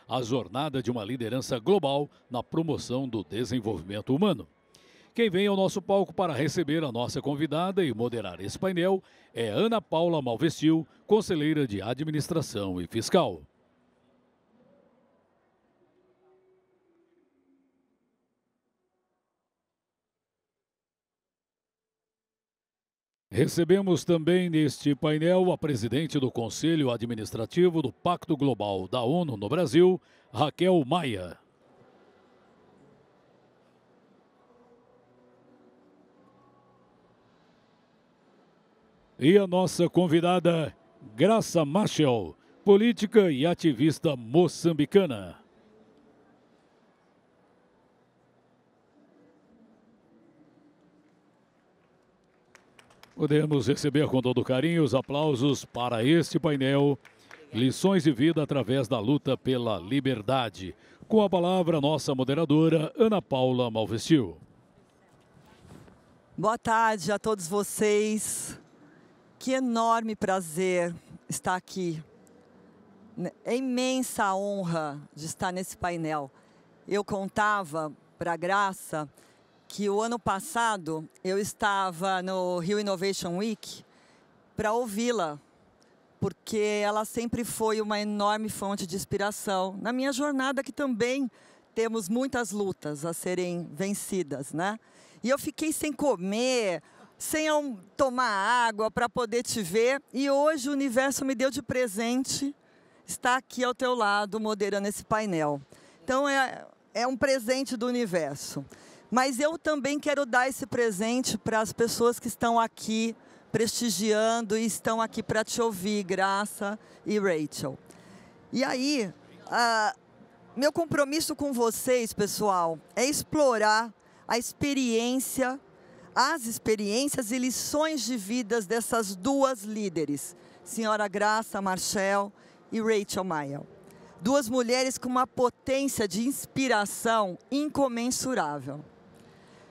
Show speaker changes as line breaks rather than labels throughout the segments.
a jornada de uma liderança global na promoção do desenvolvimento humano. Quem vem ao nosso palco para receber a nossa convidada e moderar esse painel é Ana Paula Malvestil, conselheira de Administração e Fiscal. Recebemos também neste painel a presidente do Conselho Administrativo do Pacto Global da ONU no Brasil, Raquel Maia. E a nossa convidada, Graça Machel, política e ativista moçambicana. Podemos receber com todo carinho os aplausos para este painel, Lições de Vida através da luta pela liberdade. Com a palavra, nossa moderadora, Ana Paula Malvestil.
Boa tarde a todos vocês. Que enorme prazer estar aqui. É imensa honra de estar nesse painel. Eu contava para a Graça que o ano passado eu estava no Rio Innovation Week para ouvi-la, porque ela sempre foi uma enorme fonte de inspiração. Na minha jornada, que também temos muitas lutas a serem vencidas, né? E eu fiquei sem comer, sem tomar água para poder te ver, e hoje o universo me deu de presente estar aqui ao teu lado, moderando esse painel. Então, é um presente do universo. Mas eu também quero dar esse presente para as pessoas que estão aqui prestigiando e estão aqui para te ouvir, Graça e Rachel. E aí, meu compromisso com vocês, pessoal, é explorar as experiências e lições de vidas dessas duas líderes, senhora Graça Machel e Rachel Maia. Duas mulheres com uma potência de inspiração incomensurável.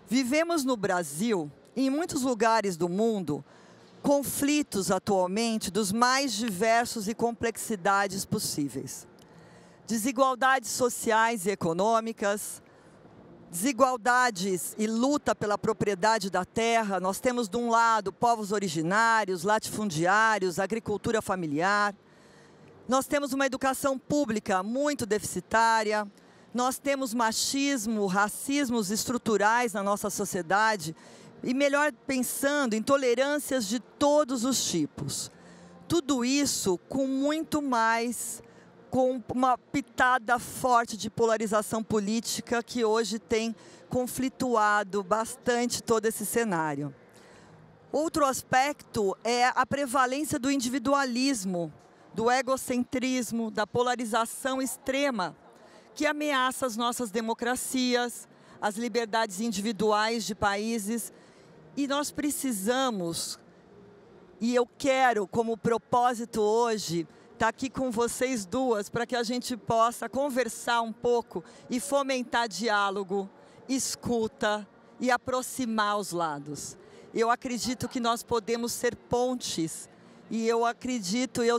Vivemos no Brasil e em muitos lugares do mundo conflitos atualmente dos mais diversos e complexidades possíveis. Desigualdades sociais e econômicas, desigualdades e luta pela propriedade da terra. Nós temos, de um lado, povos originários, latifundiários, agricultura familiar. Nós temos uma educação pública muito deficitária. Nós temos machismo, racismos estruturais na nossa sociedade e, melhor pensando, intolerâncias de todos os tipos. Tudo isso com muito mais, com uma pitada forte de polarização política que hoje tem conflituado bastante todo esse cenário. Outro aspecto é a prevalência do individualismo, do egocentrismo, da polarização extrema, que ameaça as nossas democracias, as liberdades individuais de países. E nós precisamos, e eu quero como propósito hoje, estar aqui com vocês duas, para que a gente possa conversar um pouco e fomentar diálogo, escuta e aproximar os lados. Eu acredito que nós podemos ser pontes, e eu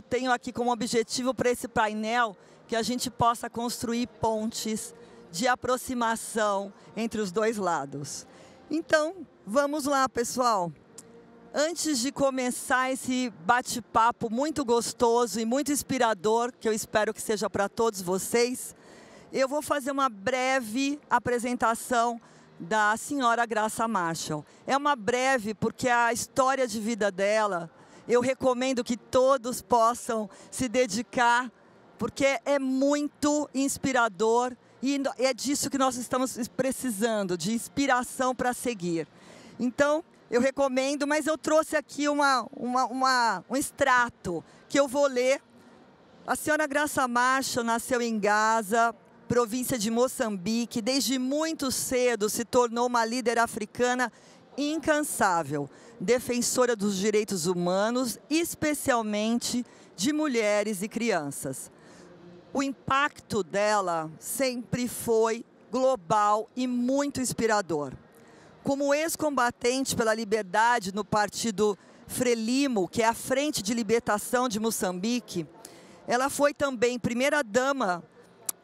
tenho aqui como objetivo para esse painel que a gente possa construir pontes de aproximação entre os dois lados. Então, vamos lá, pessoal. Antes de começar esse bate-papo muito gostoso e muito inspirador, que eu espero que seja para todos vocês, eu vou fazer uma breve apresentação da senhora Graça Machel. É uma breve porque a história de vida dela, eu recomendo que todos possam se dedicar, porque é muito inspirador e é disso que nós estamos precisando, de inspiração para seguir. Então, eu recomendo, mas eu trouxe aqui um extrato que eu vou ler. A senhora Graça Machel nasceu em Gaza, província de Moçambique. Desde muito cedo se tornou uma líder africana incansável, defensora dos direitos humanos, especialmente de mulheres e crianças. O impacto dela sempre foi global e muito inspirador. Como ex-combatente pela liberdade no partido Frelimo, que é a Frente de Libertação de Moçambique, ela foi também primeira-dama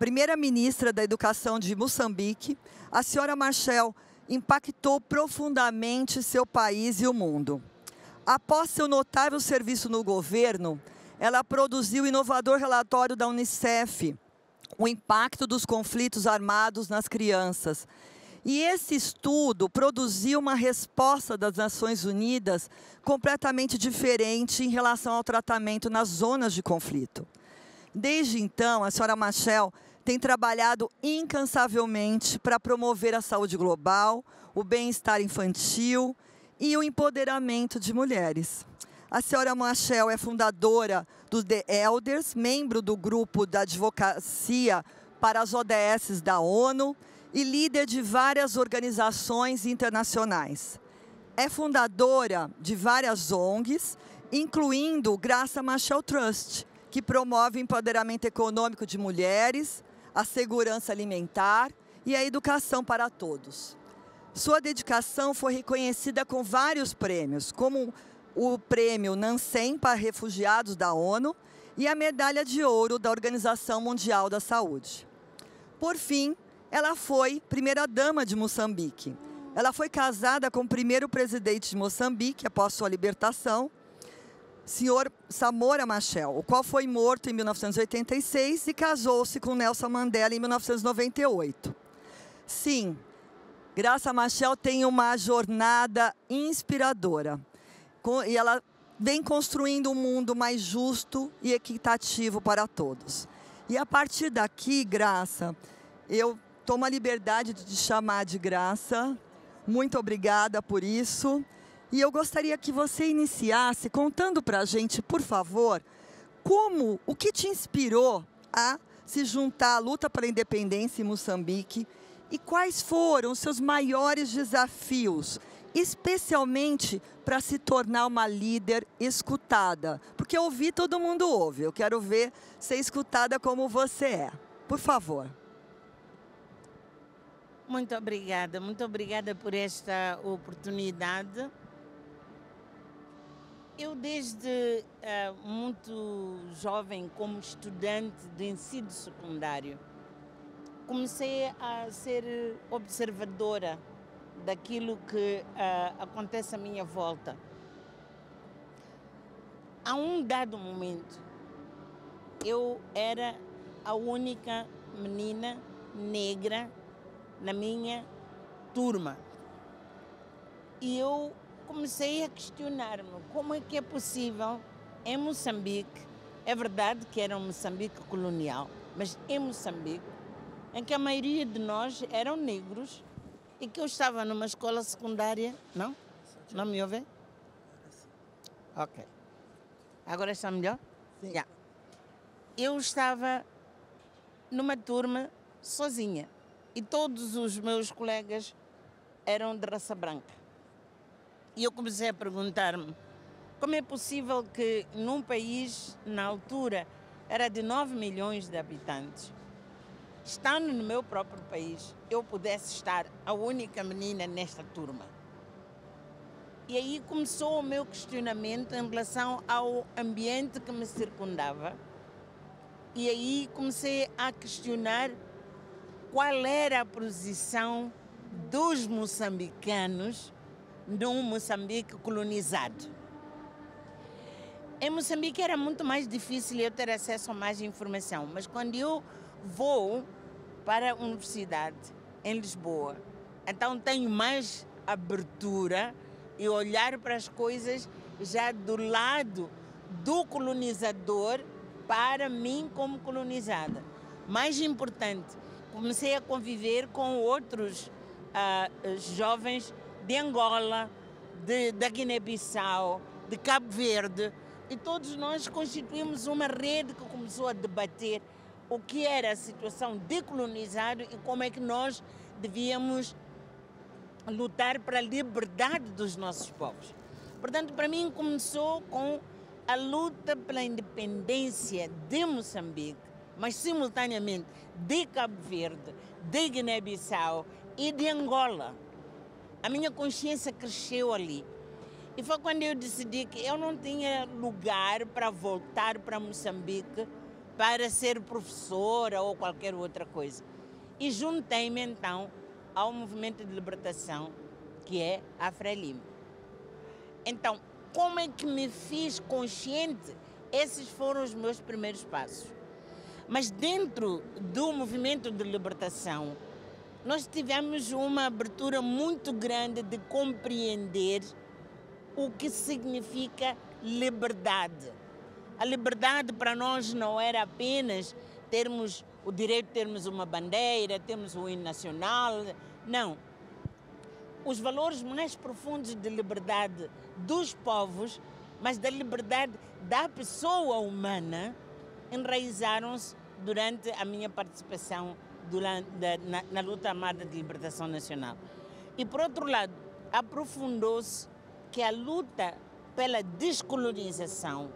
primeira-ministra da Educação de Moçambique, a senhora Machel impactou profundamente seu país e o mundo. Após seu notável serviço no governo, ela produziu o inovador relatório da Unicef, o impacto dos conflitos armados nas crianças. E esse estudo produziu uma resposta das Nações Unidas completamente diferente em relação ao tratamento nas zonas de conflito. Desde então, a senhora Machel tem trabalhado incansavelmente para promover a saúde global, o bem-estar infantil e o empoderamento de mulheres. A senhora Machel é fundadora do The Elders, membro do grupo da advocacia para as ODS da ONU e líder de várias organizações internacionais. É fundadora de várias ONGs, incluindo o Graça Machel Trust, que promove o empoderamento econômico de mulheres, a segurança alimentar e a educação para todos. Sua dedicação foi reconhecida com vários prêmios, como o prêmio Nansen para refugiados da ONU e a medalha de ouro da Organização Mundial da Saúde. Por fim, ela foi primeira-dama de Moçambique. Ela foi casada com o primeiro presidente de Moçambique, após sua libertação, senhor Samora Machel, o qual foi morto em 1986 e casou-se com Nelson Mandela em 1998. Sim, Graça Machel tem uma jornada inspiradora. E ela vem construindo um mundo mais justo e equitativo para todos. E a partir daqui, Graça, eu tomo a liberdade de te chamar de Graça. Muito obrigada por isso. E eu gostaria que você iniciasse contando para a gente, por favor, o que te inspirou a se juntar à luta pela independência em Moçambique e quais foram os seus maiores desafios, especialmente para se tornar uma líder escutada. Porque ouvir todo mundo ouve, eu quero ver ser escutada como você é. Por favor.
Muito obrigada por esta oportunidade. Eu desde muito jovem, como estudante de ensino secundário, comecei a ser observadora daquilo que acontece à minha volta. A um dado momento, eu era a única menina negra na minha turma. E eu comecei a questionar-me como é que é possível em Moçambique, é verdade que era um Moçambique colonial, mas em Moçambique, em que a maioria de nós eram negros, e que eu estava numa escola secundária, não? Não me ouve? Ok. Agora está melhor?
Sim.
Yeah. Eu estava numa turma sozinha e todos os meus colegas eram de raça branca. E eu comecei a perguntar-me como é possível que num país, na altura, era de 9 milhões de habitantes, estando no meu próprio país, eu pudesse estar a única menina nesta turma. E aí começou o meu questionamento em relação ao ambiente que me circundava. E aí comecei a questionar qual era a posição dos moçambicanos num Moçambique colonizado. Em Moçambique era muito mais difícil eu ter acesso a mais informação, mas quando eu vou para a universidade em Lisboa, então tenho mais abertura e olhar para as coisas já do lado do colonizador para mim como colonizada. Mais importante, comecei a conviver com outros jovens de Angola, da Guiné-Bissau, de Cabo Verde, e todos nós constituímos uma rede que começou a debater o que era a situação de colonizado e como é que nós devíamos lutar para a liberdade dos nossos povos. Portanto, para mim começou com a luta pela independência de Moçambique, mas simultaneamente de Cabo Verde, de Guiné-Bissau e de Angola. A minha consciência cresceu ali. E foi quando eu decidi que eu não tinha lugar para voltar para Moçambique para ser professora ou qualquer outra coisa. E juntei-me então ao movimento de libertação, que é a Frelimo. Então, como é que me fiz consciente? Esses foram os meus primeiros passos. Mas dentro do movimento de libertação, nós tivemos uma abertura muito grande de compreender o que significa liberdade. A liberdade para nós não era apenas termos o direito de termos uma bandeira, termos um hino nacional, não. Os valores mais profundos de liberdade dos povos, mas da liberdade da pessoa humana, enraizaram-se durante a minha participação na luta armada de libertação nacional. E, por outro lado, aprofundou-se que a luta pela descolonização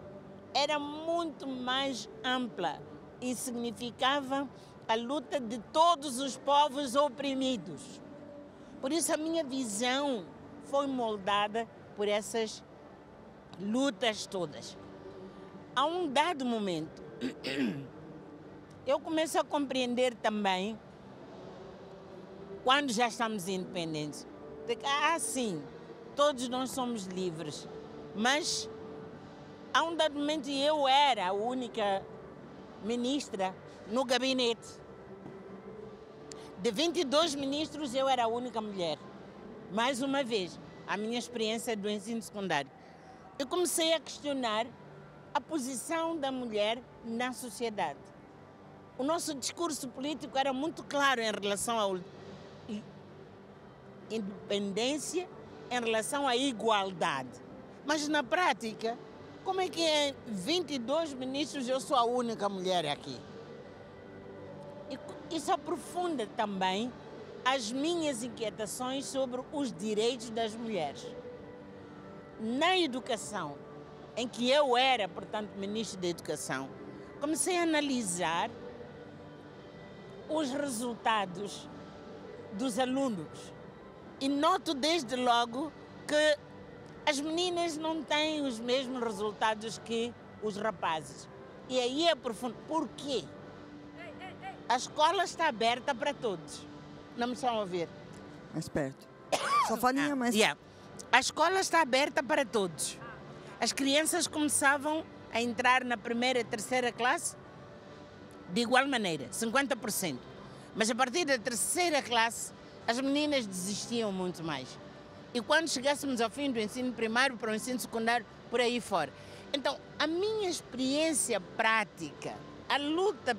era muito mais ampla e significava a luta de todos os povos oprimidos. Por isso a minha visão foi moldada por essas lutas todas. A um dado momento, eu começo a compreender também, quando já estamos independentes, de que, sim, todos nós somos livres, mas a um dado momento eu era a única ministra no gabinete. De 22 ministros, eu era a única mulher. Mais uma vez, a minha experiência do ensino secundário. Eu comecei a questionar a posição da mulher na sociedade. O nosso discurso político era muito claro em relação à independência, em relação à igualdade. Mas na prática, como é que em 22 ministros eu sou a única mulher aqui? Isso aprofunda também as minhas inquietações sobre os direitos das mulheres. Na educação, em que eu era, portanto, ministro da Educação, comecei a analisar os resultados dos alunos e noto desde logo que as meninas não têm os mesmos resultados que os rapazes. E aí é profundo. Por quê? A escola está aberta para todos. Não me estão a ver?
Mais perto. Sofaninha, mais...
A escola está aberta para todos. As crianças começavam a entrar na primeira e terceira classe de igual maneira, 50%. Mas a partir da terceira classe, as meninas desistiam muito mais. E quando chegássemos ao fim do ensino primário para o ensino secundário, por aí fora. Então, a minha experiência prática, a luta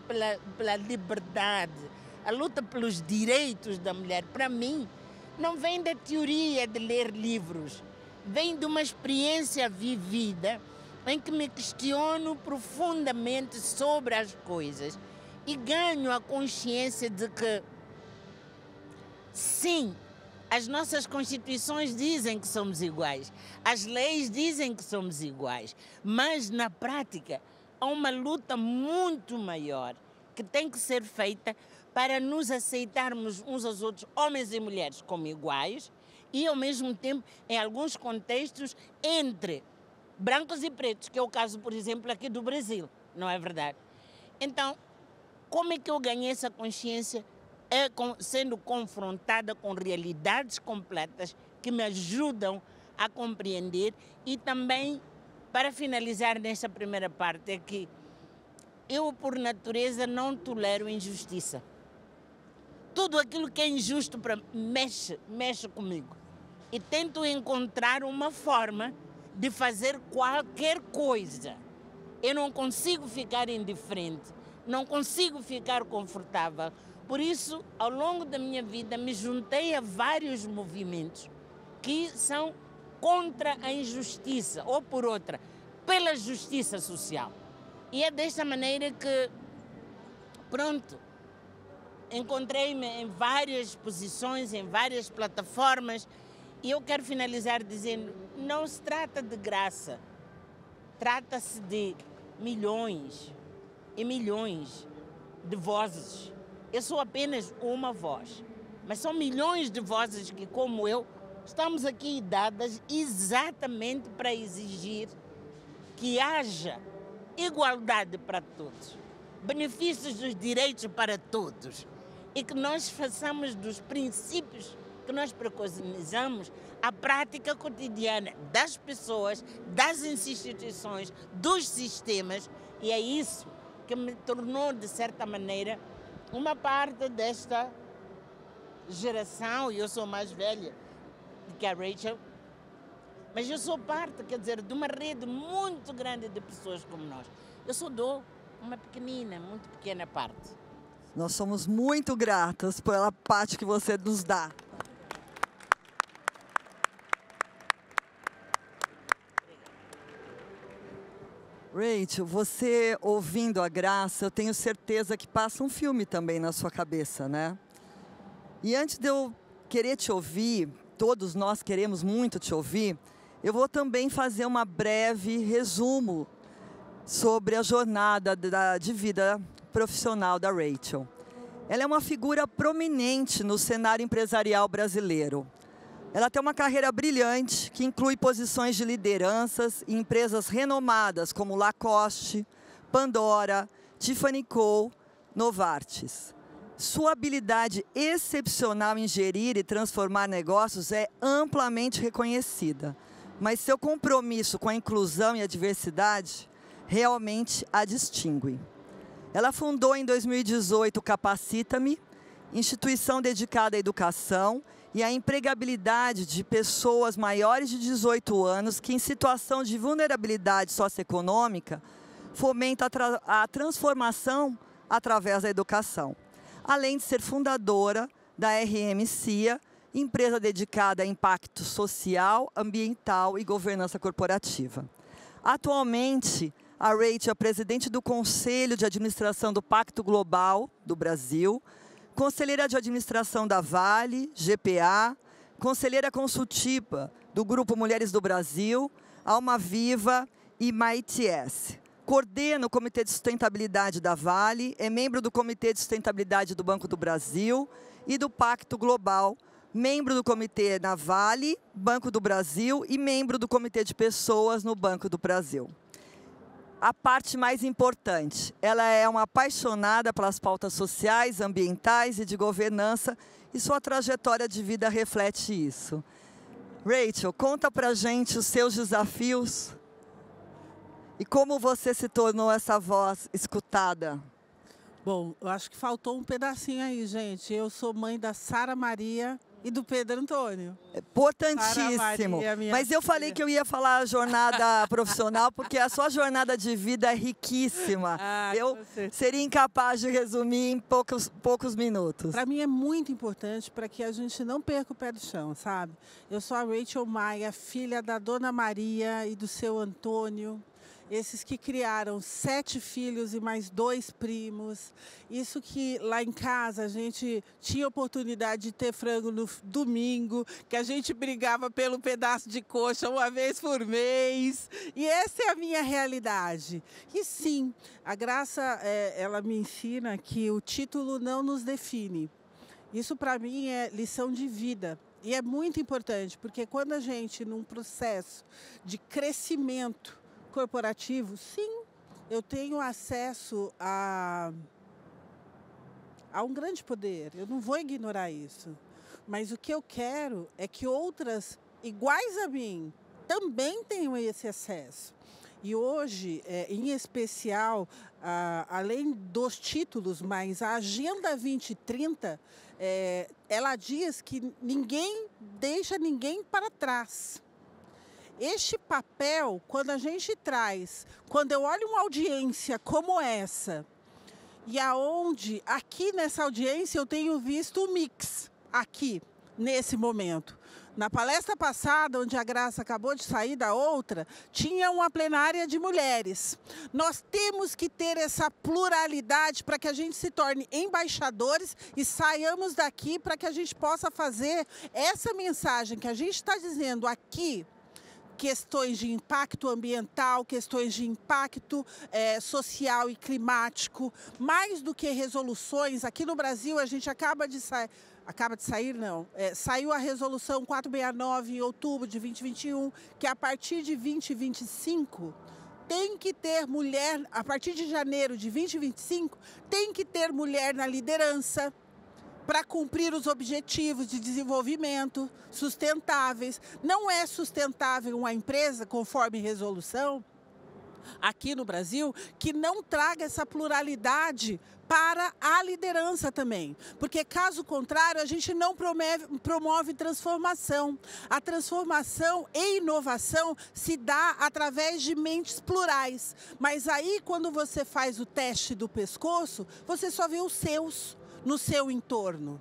pela liberdade, a luta pelos direitos da mulher, para mim, não vem da teoria de ler livros, vem de uma experiência vivida em que me questiono profundamente sobre as coisas e ganho a consciência de que, sim, as nossas constituições dizem que somos iguais, as leis dizem que somos iguais, mas na prática há uma luta muito maior que tem que ser feita para nos aceitarmos uns aos outros, homens e mulheres, como iguais e, ao mesmo tempo, em alguns contextos, entre brancos e pretos, que é o caso, por exemplo, aqui do Brasil, não é verdade? Então, como é que eu ganhei essa consciência? Sendo confrontada com realidades completas que me ajudam a compreender e também, para finalizar nesta primeira parte, é que eu, por natureza, não tolero injustiça. Tudo aquilo que é injusto mexe comigo. E tento encontrar uma forma de fazer qualquer coisa. Eu não consigo ficar indiferente, não consigo ficar confortável. Por isso, ao longo da minha vida, me juntei a vários movimentos que são contra a injustiça, ou por outra, pela justiça social. E é desta maneira que, pronto, encontrei-me em várias posições, em várias plataformas, e eu quero finalizar dizendo, não se trata de graça, trata-se de milhões e milhões de vozes. Eu sou apenas uma voz, mas são milhões de vozes que, como eu, estamos aqui dadas exatamente para exigir que haja igualdade para todos. benefícios dos direitos para todos e que nós façamos dos princípios que nós preconizamos a prática cotidiana das pessoas, das instituições, dos sistemas, e é isso que me tornou, de certa maneira, uma parte desta geração. Eu sou mais velha do que a Rachel, mas eu sou parte, quer dizer, de uma rede muito grande de pessoas como nós. Eu só dou uma pequenina, muito pequena parte.
Nós somos muito gratas pela parte que você nos dá. Rachel, você ouvindo a Graça, eu tenho certeza que passa um filme também na sua cabeça, né? E antes de eu querer te ouvir, todos nós queremos muito te ouvir, eu vou também fazer uma breve resumo sobre a jornada de vida profissional da Rachel. Ela é uma figura prominente no cenário empresarial brasileiro. Ela tem uma carreira brilhante que inclui posições de lideranças em empresas renomadas como Lacoste, Pandora, Tiffany Co, Novartis. Sua habilidade excepcional em gerir e transformar negócios é amplamente reconhecida, mas seu compromisso com a inclusão e a diversidade realmente a distingue. Ela fundou em 2018 o Capacita-me, instituição dedicada à educação e à empregabilidade de pessoas maiores de 18 anos que, em situação de vulnerabilidade socioeconômica, fomenta a transformação através da educação. Além de ser fundadora da RM-CIA, empresa dedicada a impacto social, ambiental e governança corporativa. Atualmente, a Rachel é presidente do Conselho de Administração do Pacto Global do Brasil, conselheira de administração da Vale, GPA, conselheira consultiva do Grupo Mulheres do Brasil, Alma Viva e MITS. Coordena o Comitê de Sustentabilidade da Vale, é membro do Comitê de Sustentabilidade do Banco do Brasil e do Pacto Global, membro do Comitê na Vale, Banco do Brasil e membro do Comitê de Pessoas no Banco do Brasil. A parte mais importante, ela é uma apaixonada pelas pautas sociais, ambientais e de governança, e sua trajetória de vida reflete isso. Rachel, conta pra gente os seus desafios e como você se tornou essa voz escutada.
Bom, eu acho que faltou um pedacinho aí, gente. Eu sou mãe da Sara Maria e do Pedro Antônio.
Importantíssimo.
Maria,
mas eu falei que eu ia falar jornada profissional, porque a sua jornada de vida é riquíssima. Eu seria incapaz de resumir em poucos minutos.
Para mim é muito importante para que a gente não perca o pé do chão, sabe? Eu sou a Rachel Maia, filha da Dona Maria e do seu Antônio. Esses que criaram 7 filhos e mais 2 primos. Isso que lá em casa a gente tinha oportunidade de ter frango no domingo, que a gente brigava pelo pedaço de coxa uma vez por mês. E essa é a minha realidade. E sim, a Graça, ela me ensina que o título não nos define. Isso para mim é lição de vida. E é muito importante, porque quando a gente, num processo de crescimento corporativo, sim, eu tenho acesso a um grande poder, eu não vou ignorar isso, mas o que eu quero é que outras iguais a mim também tenham esse acesso. E hoje, em especial, além dos títulos, mas a Agenda 2030, ela diz que ninguém deixa ninguém para trás. Este papel, quando a gente traz, quando eu olho uma audiência como essa, e aonde, aqui nessa audiência, eu tenho visto o mix, aqui, nesse momento. Na palestra passada, onde a Graça acabou de sair da outra, tinha uma plenária de mulheres. Nós temos que ter essa pluralidade para que a gente se torne embaixadores e saiamos daqui para que a gente possa fazer essa mensagem que a gente está dizendo aqui, questões de impacto ambiental, questões de impacto social e climático, mais do que resoluções. Aqui no Brasil, a gente saiu a resolução 469 em outubro de 2021, que a partir de 2025 tem que ter mulher, a partir de janeiro de 2025, tem que ter mulher na liderança para cumprir os objetivos de desenvolvimento sustentáveis. Não é sustentável uma empresa, conforme resolução, aqui no Brasil, que não traga essa pluralidade para a liderança também. Porque, caso contrário, a gente não promove transformação. A transformação e inovação se dá através de mentes plurais. Mas aí, quando você faz o teste do pescoço, você só vê os seus no seu entorno.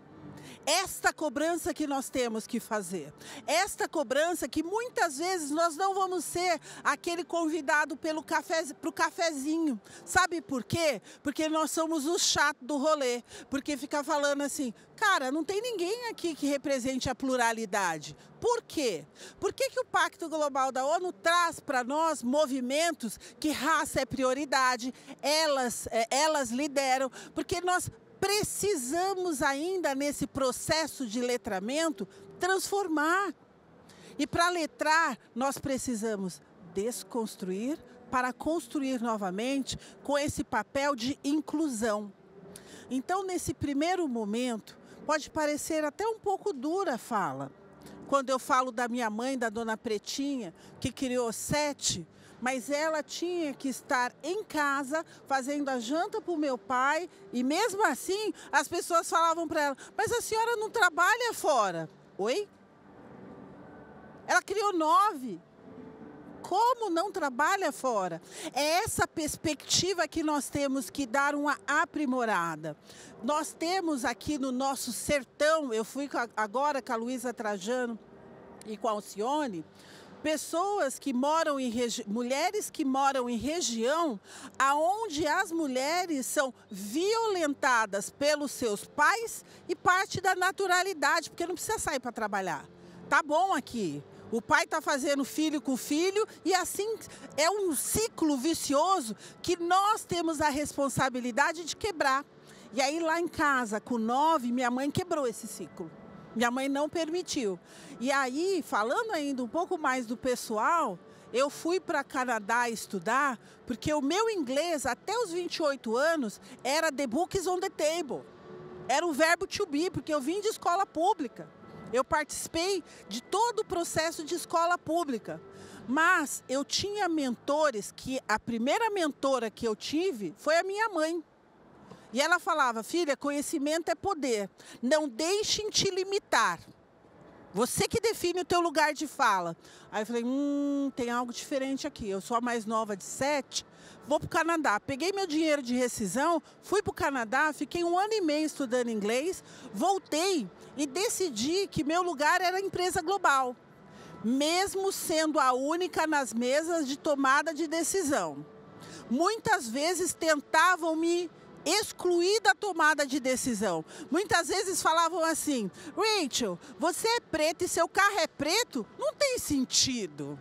Esta cobrança que nós temos que fazer. Esta cobrança que muitas vezes nós não vamos ser aquele convidado para o cafezinho. Sabe por quê? Porque nós somos o chato do rolê. Porque fica falando assim, cara, não tem ninguém aqui que represente a pluralidade. Por quê? Por que o Pacto Global da ONU traz para nós movimentos que raça é prioridade, elas lideram, porque nós precisamos ainda, nesse processo de letramento, transformar. E para letrar, nós precisamos desconstruir para construir novamente com esse papel de inclusão. Então, nesse primeiro momento, pode parecer até um pouco dura a fala. Quando eu falo da minha mãe, da dona Pretinha, que criou 7, mas ela tinha que estar em casa fazendo a janta para o meu pai e mesmo assim as pessoas falavam para ela, mas a senhora não trabalha fora. Oi? Ela criou 9. Como não trabalha fora? É essa perspectiva que nós temos que dar uma aprimorada. Nós temos aqui no nosso sertão, eu fui agora com a Luísa Trajano e com a Alcione, pessoas que moram mulheres que moram em região aonde as mulheres são violentadas pelos seus pais e parte da naturalidade, porque não precisa sair para trabalhar. Tá bom aqui. O pai está fazendo filho com filho e assim é um ciclo vicioso que nós temos a responsabilidade de quebrar. E aí lá em casa, com 9, minha mãe quebrou esse ciclo. Minha mãe não permitiu. E aí, falando ainda um pouco mais do pessoal, eu fui para Canadá estudar, porque o meu inglês, até os 28 anos, era the books on the table. Era o verbo to be, porque eu vim de escola pública. Eu participei de todo o processo de escola pública. Mas eu tinha mentores, que a primeira mentora que eu tive foi a minha mãe. E ela falava, filha, conhecimento é poder. Não deixem te limitar. Você que define o teu lugar de fala. Aí eu falei, tem algo diferente aqui. Eu sou a mais nova de 7, vou para o Canadá. Peguei meu dinheiro de rescisão, fui para o Canadá, fiquei 1 ano e meio estudando inglês, voltei e decidi que meu lugar era a empresa global. Mesmo sendo a única nas mesas de tomada de decisão. Muitas vezes tentavam me excluir da tomada de decisão. Muitas vezes falavam assim, Rachel, você é preta e seu carro é preto? Não tem sentido.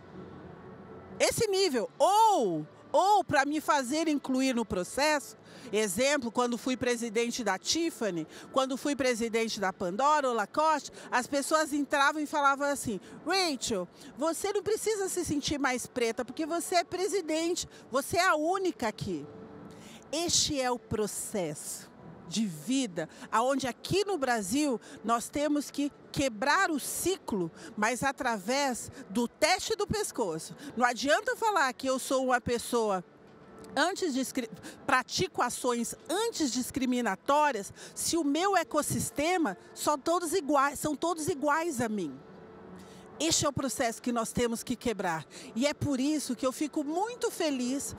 Esse nível. Ou para me fazer incluir no processo, exemplo, quando fui presidente da Tiffany, quando fui presidente da Pandora ou Lacoste, as pessoas entravam e falavam assim, Rachel, você não precisa se sentir mais preta, porque você é presidente, você é a única aqui. Este é o processo de vida, onde aqui no Brasil nós temos que quebrar o ciclo, mas através do teste do pescoço. Não adianta falar que eu sou uma pessoa pratico ações antidiscriminatórias se o meu ecossistema são todos iguais a mim. Este é o processo que nós temos que quebrar. E é por isso que eu fico muito feliz,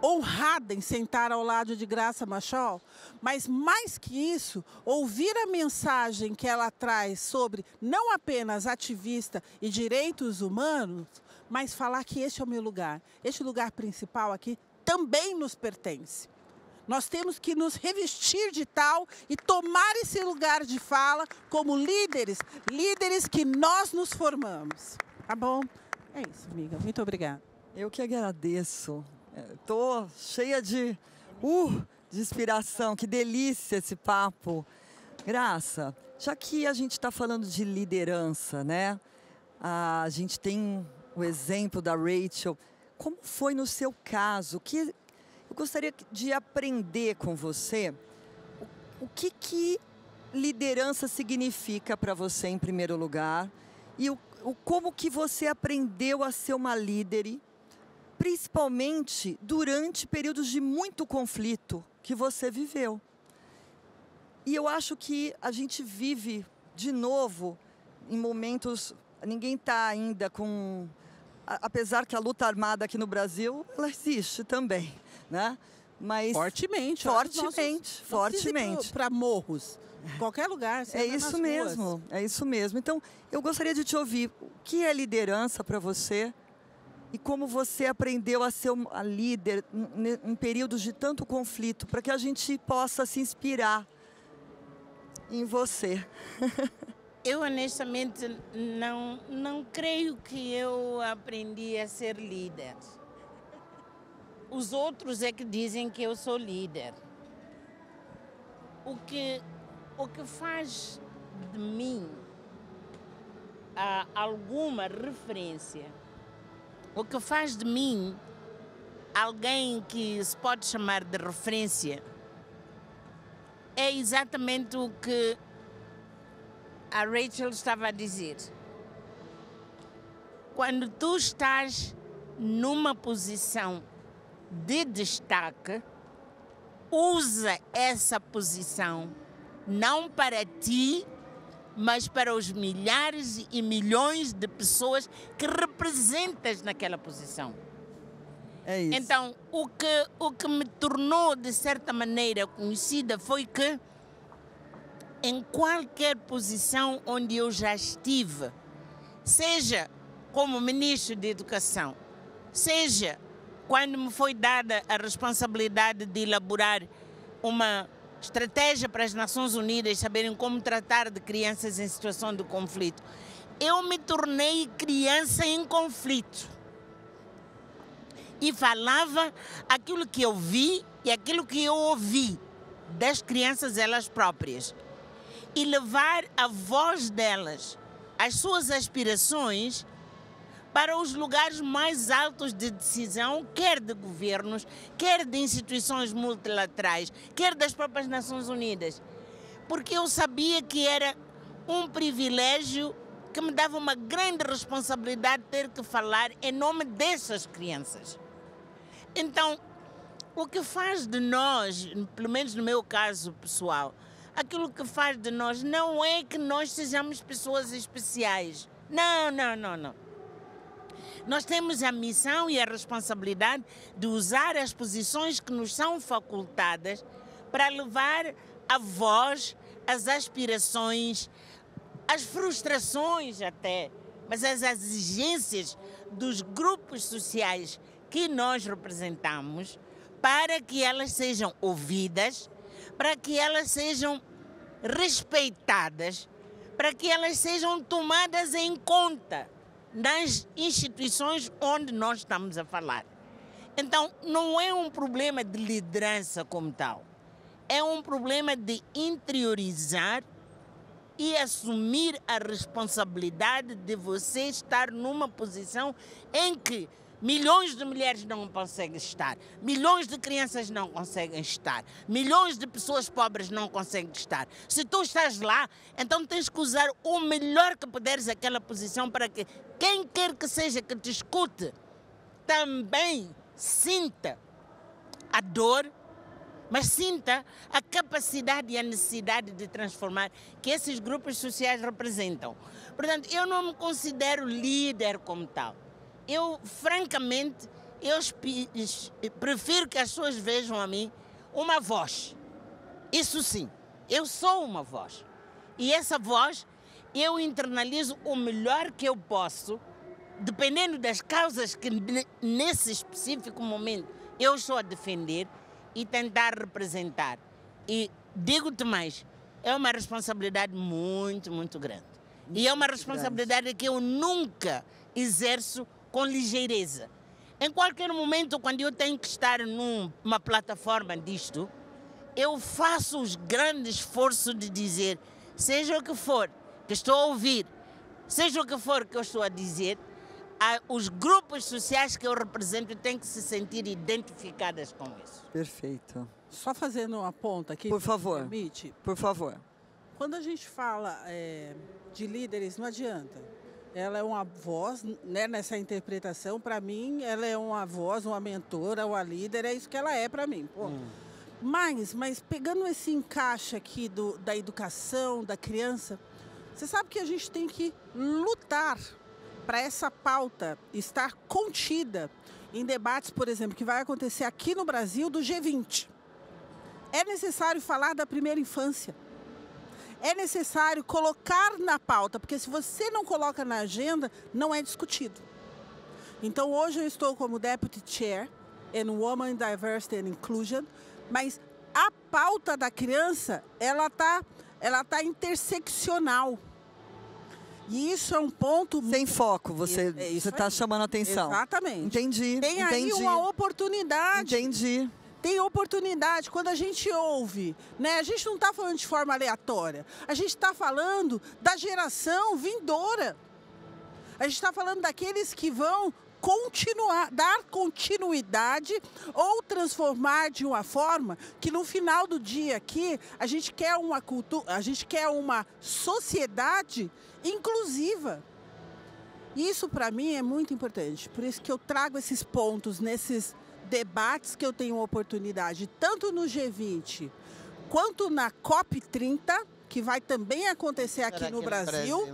honrada em sentar ao lado de Graça Machel, mas mais que isso, ouvir a mensagem que ela traz sobre não apenas ativista e direitos humanos, mas falar que este é o meu lugar. Este lugar principal aqui também nos pertence. Nós temos que nos revestir de tal e tomar esse lugar de fala como líderes que nós nos formamos. Tá bom? É isso, amiga. Muito obrigada.
Eu que agradeço. Estou cheia de inspiração. Que delícia esse papo. Graça, já que a gente está falando de liderança, né? A gente tem o exemplo da Rachel como foi no seu caso? Eu gostaria de aprender com você o que liderança significa para você, em primeiro lugar, e como que você aprendeu a ser uma líder, principalmente durante períodos de muito conflito que você viveu. E eu acho que a gente vive, de novo, em momentos... Ninguém está ainda com... Apesar que a luta armada aqui no Brasil, ela existe também, né? Mas
fortemente.
Fortemente.
Para morros. Qualquer lugar.
É isso mesmo, é isso mesmo. Então, eu gostaria de te ouvir. O que é liderança para você? E como você aprendeu a ser uma líder em períodos de tanto conflito, para que a gente possa se inspirar em você.
Eu, honestamente, não creio que eu aprendi a ser líder. Os outros é que dizem que eu sou líder. O que faz de mim alguma referência, o que faz de mim alguém que se pode chamar de referência, é exatamente o que a Rachel estava a dizer. Quando tu estás numa posição de destaque, usa essa posição não para ti, mas para os milhares e milhões de pessoas que representas naquela posição.
É isso.
Então, o que me tornou, de certa maneira, conhecida foi que em qualquer posição onde eu já estive, seja como ministro de Educação, seja quando me foi dada a responsabilidade de elaborar uma estratégia para as Nações Unidas saberem como tratar de crianças em situação de conflito, eu me tornei criança em conflito. E falava aquilo que eu vi e aquilo que eu ouvi das crianças elas próprias. E levar a voz delas, as suas aspirações, para os lugares mais altos de decisão, quer de governos, quer de instituições multilaterais, quer das próprias Nações Unidas. Porque eu sabia que era um privilégio que me dava uma grande responsabilidade ter que falar em nome dessas crianças. Então, o que faz de nós, pelo menos no meu caso pessoal, aquilo que faz de nós não é que nós sejamos pessoas especiais. Não. Nós temos a missão e a responsabilidade de usar as posições que nos são facultadas para levar a voz, as aspirações, as frustrações até, mas as exigências dos grupos sociais que nós representamos, para que elas sejam ouvidas, para que elas sejam respeitadas, para que elas sejam tomadas em conta nas instituições onde nós estamos a falar. Então, não é um problema de liderança como tal, é um problema de interiorizar e assumir a responsabilidade de você estar numa posição em que milhões de mulheres não conseguem estar, milhões de crianças não conseguem estar, milhões de pessoas pobres não conseguem estar. Se tu estás lá, então tens que usar o melhor que puderes aquela posição para que quem quer que seja que te escute também sinta a dor, mas sinta a capacidade e a necessidade de transformar que esses grupos sociais representam. Portanto, eu não me considero líder como tal. Eu, francamente, prefiro que as pessoas vejam a mim uma voz. Isso sim, eu sou uma voz. E essa voz, eu internalizo o melhor que eu posso, dependendo das causas que nesse específico momento eu estou a defender e tentar representar. E digo-te mais, é uma responsabilidade muito, muito grande. E é uma responsabilidade que eu nunca exerço com ligeireza. Em qualquer momento, quando eu tenho que estar numa plataforma disto, eu faço os grandes esforços de dizer, seja o que for que estou a ouvir, seja o que for que eu estou a dizer, os grupos sociais que eu represento têm que se sentir identificadas com isso.
Perfeito.
Só fazendo uma ponta aqui,
Por
se
favor.
me permite.
Por favor.
Quando a gente fala de líderes, não adianta. Ela é uma voz, né, nessa interpretação, para mim, ela é uma voz, uma mentora, uma líder, é isso que ela é para mim. Mas pegando esse encaixe aqui da educação, da criança, você sabe que a gente tem que lutar para essa pauta estar contida em debates, por exemplo, que vai acontecer aqui no Brasil do G20. É necessário falar da primeira infância. É necessário colocar na pauta, porque se você não coloca na agenda, não é discutido. Então, hoje eu estou como Deputy Chair in Women, Diversity and Inclusion, mas a pauta da criança, ela tá interseccional. E isso é um ponto...
Sem foco, você está chamando a atenção.
Exatamente.
Entendi.
Tem aí uma oportunidade.
Entendi.
Tem oportunidade. Quando a gente ouve, né? A gente não está falando de forma aleatória. A gente está falando da geração vindoura. A gente está falando daqueles que vão dar continuidade ou transformar de uma forma que no final do dia aqui a gente quer uma cultura, a gente quer uma sociedade inclusiva. Isso para mim é muito importante. Por isso que eu trago esses pontos nesses debates que eu tenho oportunidade, tanto no G20 quanto na COP30, que vai também acontecer aqui no Brasil.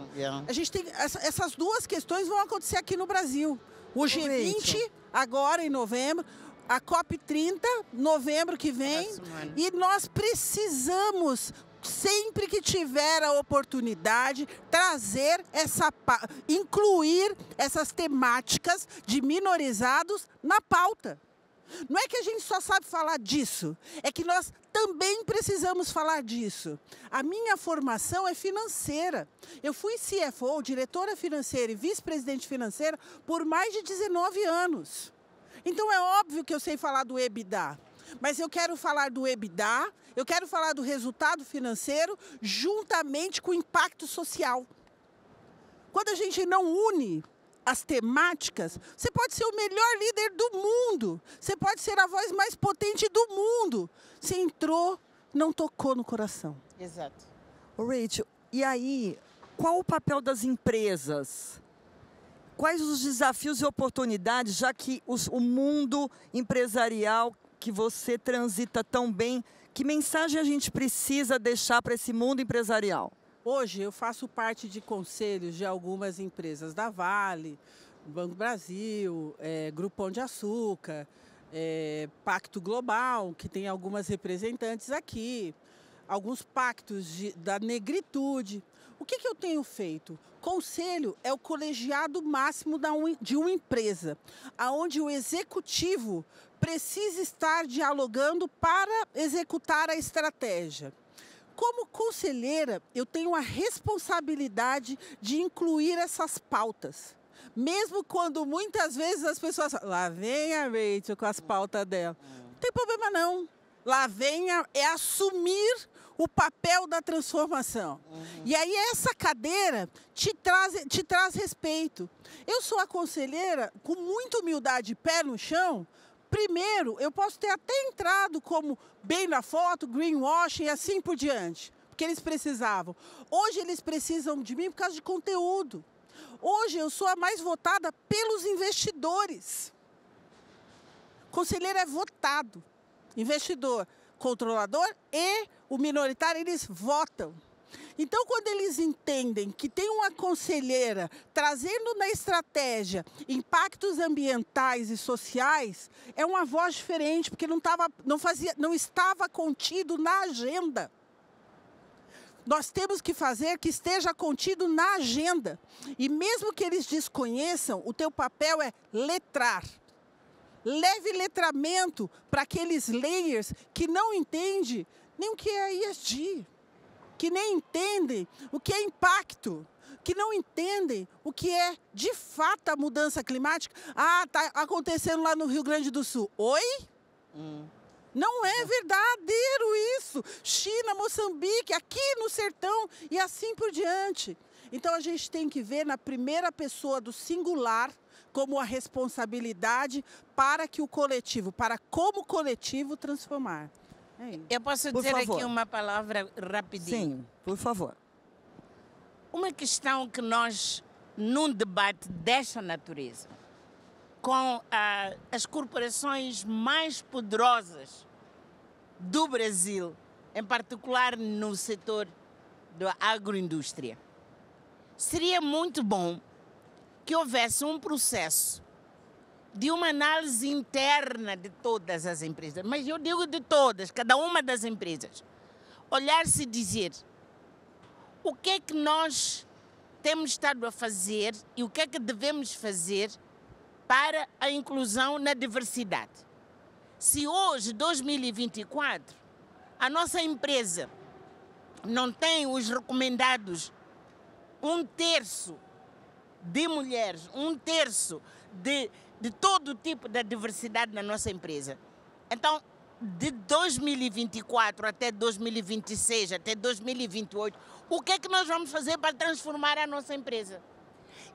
A gente tem essas duas questões vão acontecer aqui no Brasil. O G20 agora em novembro, a COP30 novembro que vem, e nós precisamos sempre que tiver a oportunidade trazer incluir essas temáticas de minorizados na pauta. Não é que a gente só sabe falar disso, é que nós também precisamos falar disso. A minha formação é financeira. Eu fui CFO, diretora financeira e vice-presidente financeira por mais de 19 anos. Então é óbvio que eu sei falar do EBITDA, mas eu quero falar do EBITDA, eu quero falar do resultado financeiro juntamente com o impacto social. Quando a gente não une as temáticas, você pode ser o melhor líder do mundo, você pode ser a voz mais potente do mundo. Você entrou, não tocou no coração.
Exato.
Rachel, e aí, qual o papel das empresas? Quais os desafios e oportunidades, já que o mundo empresarial que você transita tão bem, que mensagem a gente precisa deixar para esse mundo empresarial?
Hoje eu faço parte de conselhos de algumas empresas da Vale, Banco Brasil, Grupo Pão de Açúcar, Pacto Global, que tem algumas representantes aqui, alguns pactos da negritude. O que eu tenho feito? Conselho é o colegiado máximo de uma empresa, onde o executivo precisa estar dialogando para executar a estratégia. Como conselheira, eu tenho a responsabilidade de incluir essas pautas. Mesmo quando muitas vezes as pessoas falam, lá vem a Rachel com as pautas dela. Não tem problema não. Lá vem é assumir o papel da transformação. E aí essa cadeira te traz respeito. Eu sou a conselheira com muita humildade, pé no chão. Primeiro, eu posso ter até entrado como bem na foto, greenwashing e assim por diante, porque eles precisavam. Hoje eles precisam de mim por causa de conteúdo. Hoje eu sou a mais votada pelos investidores. Conselheiro é votado. Investidor, controlador e o minoritário, eles votam. Então, quando eles entendem que tem uma conselheira trazendo na estratégia impactos ambientais e sociais, é uma voz diferente, porque não estava contido na agenda. Nós temos que fazer que esteja contido na agenda. E mesmo que eles desconheçam, o teu papel é letrar. Leve letramento para aqueles layers que não entendem nem o que é ESG. Que nem entendem o que é impacto, que não entendem o que é, de fato, a mudança climática. Ah, está acontecendo lá no Rio Grande do Sul. Oi? Não é verdadeiro isso. China, Moçambique, aqui no sertão e assim por diante. Então, a gente tem que ver na primeira pessoa do singular como a responsabilidade para que o coletivo, para como coletivo transformar. É isso.
Eu posso
Por
dizer
favor.
aqui uma palavra rapidinho?
Sim, por favor.
Uma questão que nós, num debate desta natureza, com as corporações mais poderosas do Brasil, em particular no setor da agroindústria, seria muito bom que houvesse um processo de uma análise interna de todas as empresas, mas eu digo de todas, cada uma das empresas, olhar-se e dizer o que é que nós temos estado a fazer e o que é que devemos fazer para a inclusão na diversidade. Se hoje, 2024, a nossa empresa não tem os recomendados 1/3 de mulheres, 1/3 de todo tipo de diversidade na nossa empresa. Então, de 2024 até 2026, até 2028, o que é que nós vamos fazer para transformar a nossa empresa?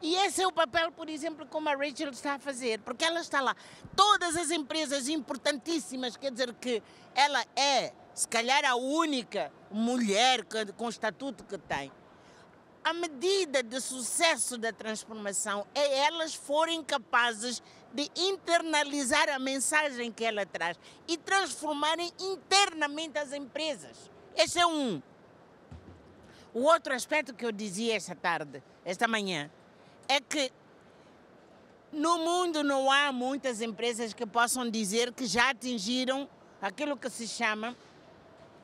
E esse é o papel, por exemplo, como a Rachel está a fazer, porque ela está lá. Todas as empresas importantíssimas, quer dizer que ela é, se calhar, a única mulher com o estatuto que tem. A medida de sucesso da transformação é elas forem capazes de internalizar a mensagem que ela traz e transformarem internamente as empresas. Esse é um. O outro aspecto que eu dizia esta manhã, é que no mundo não há muitas empresas que possam dizer que já atingiram aquilo que se chama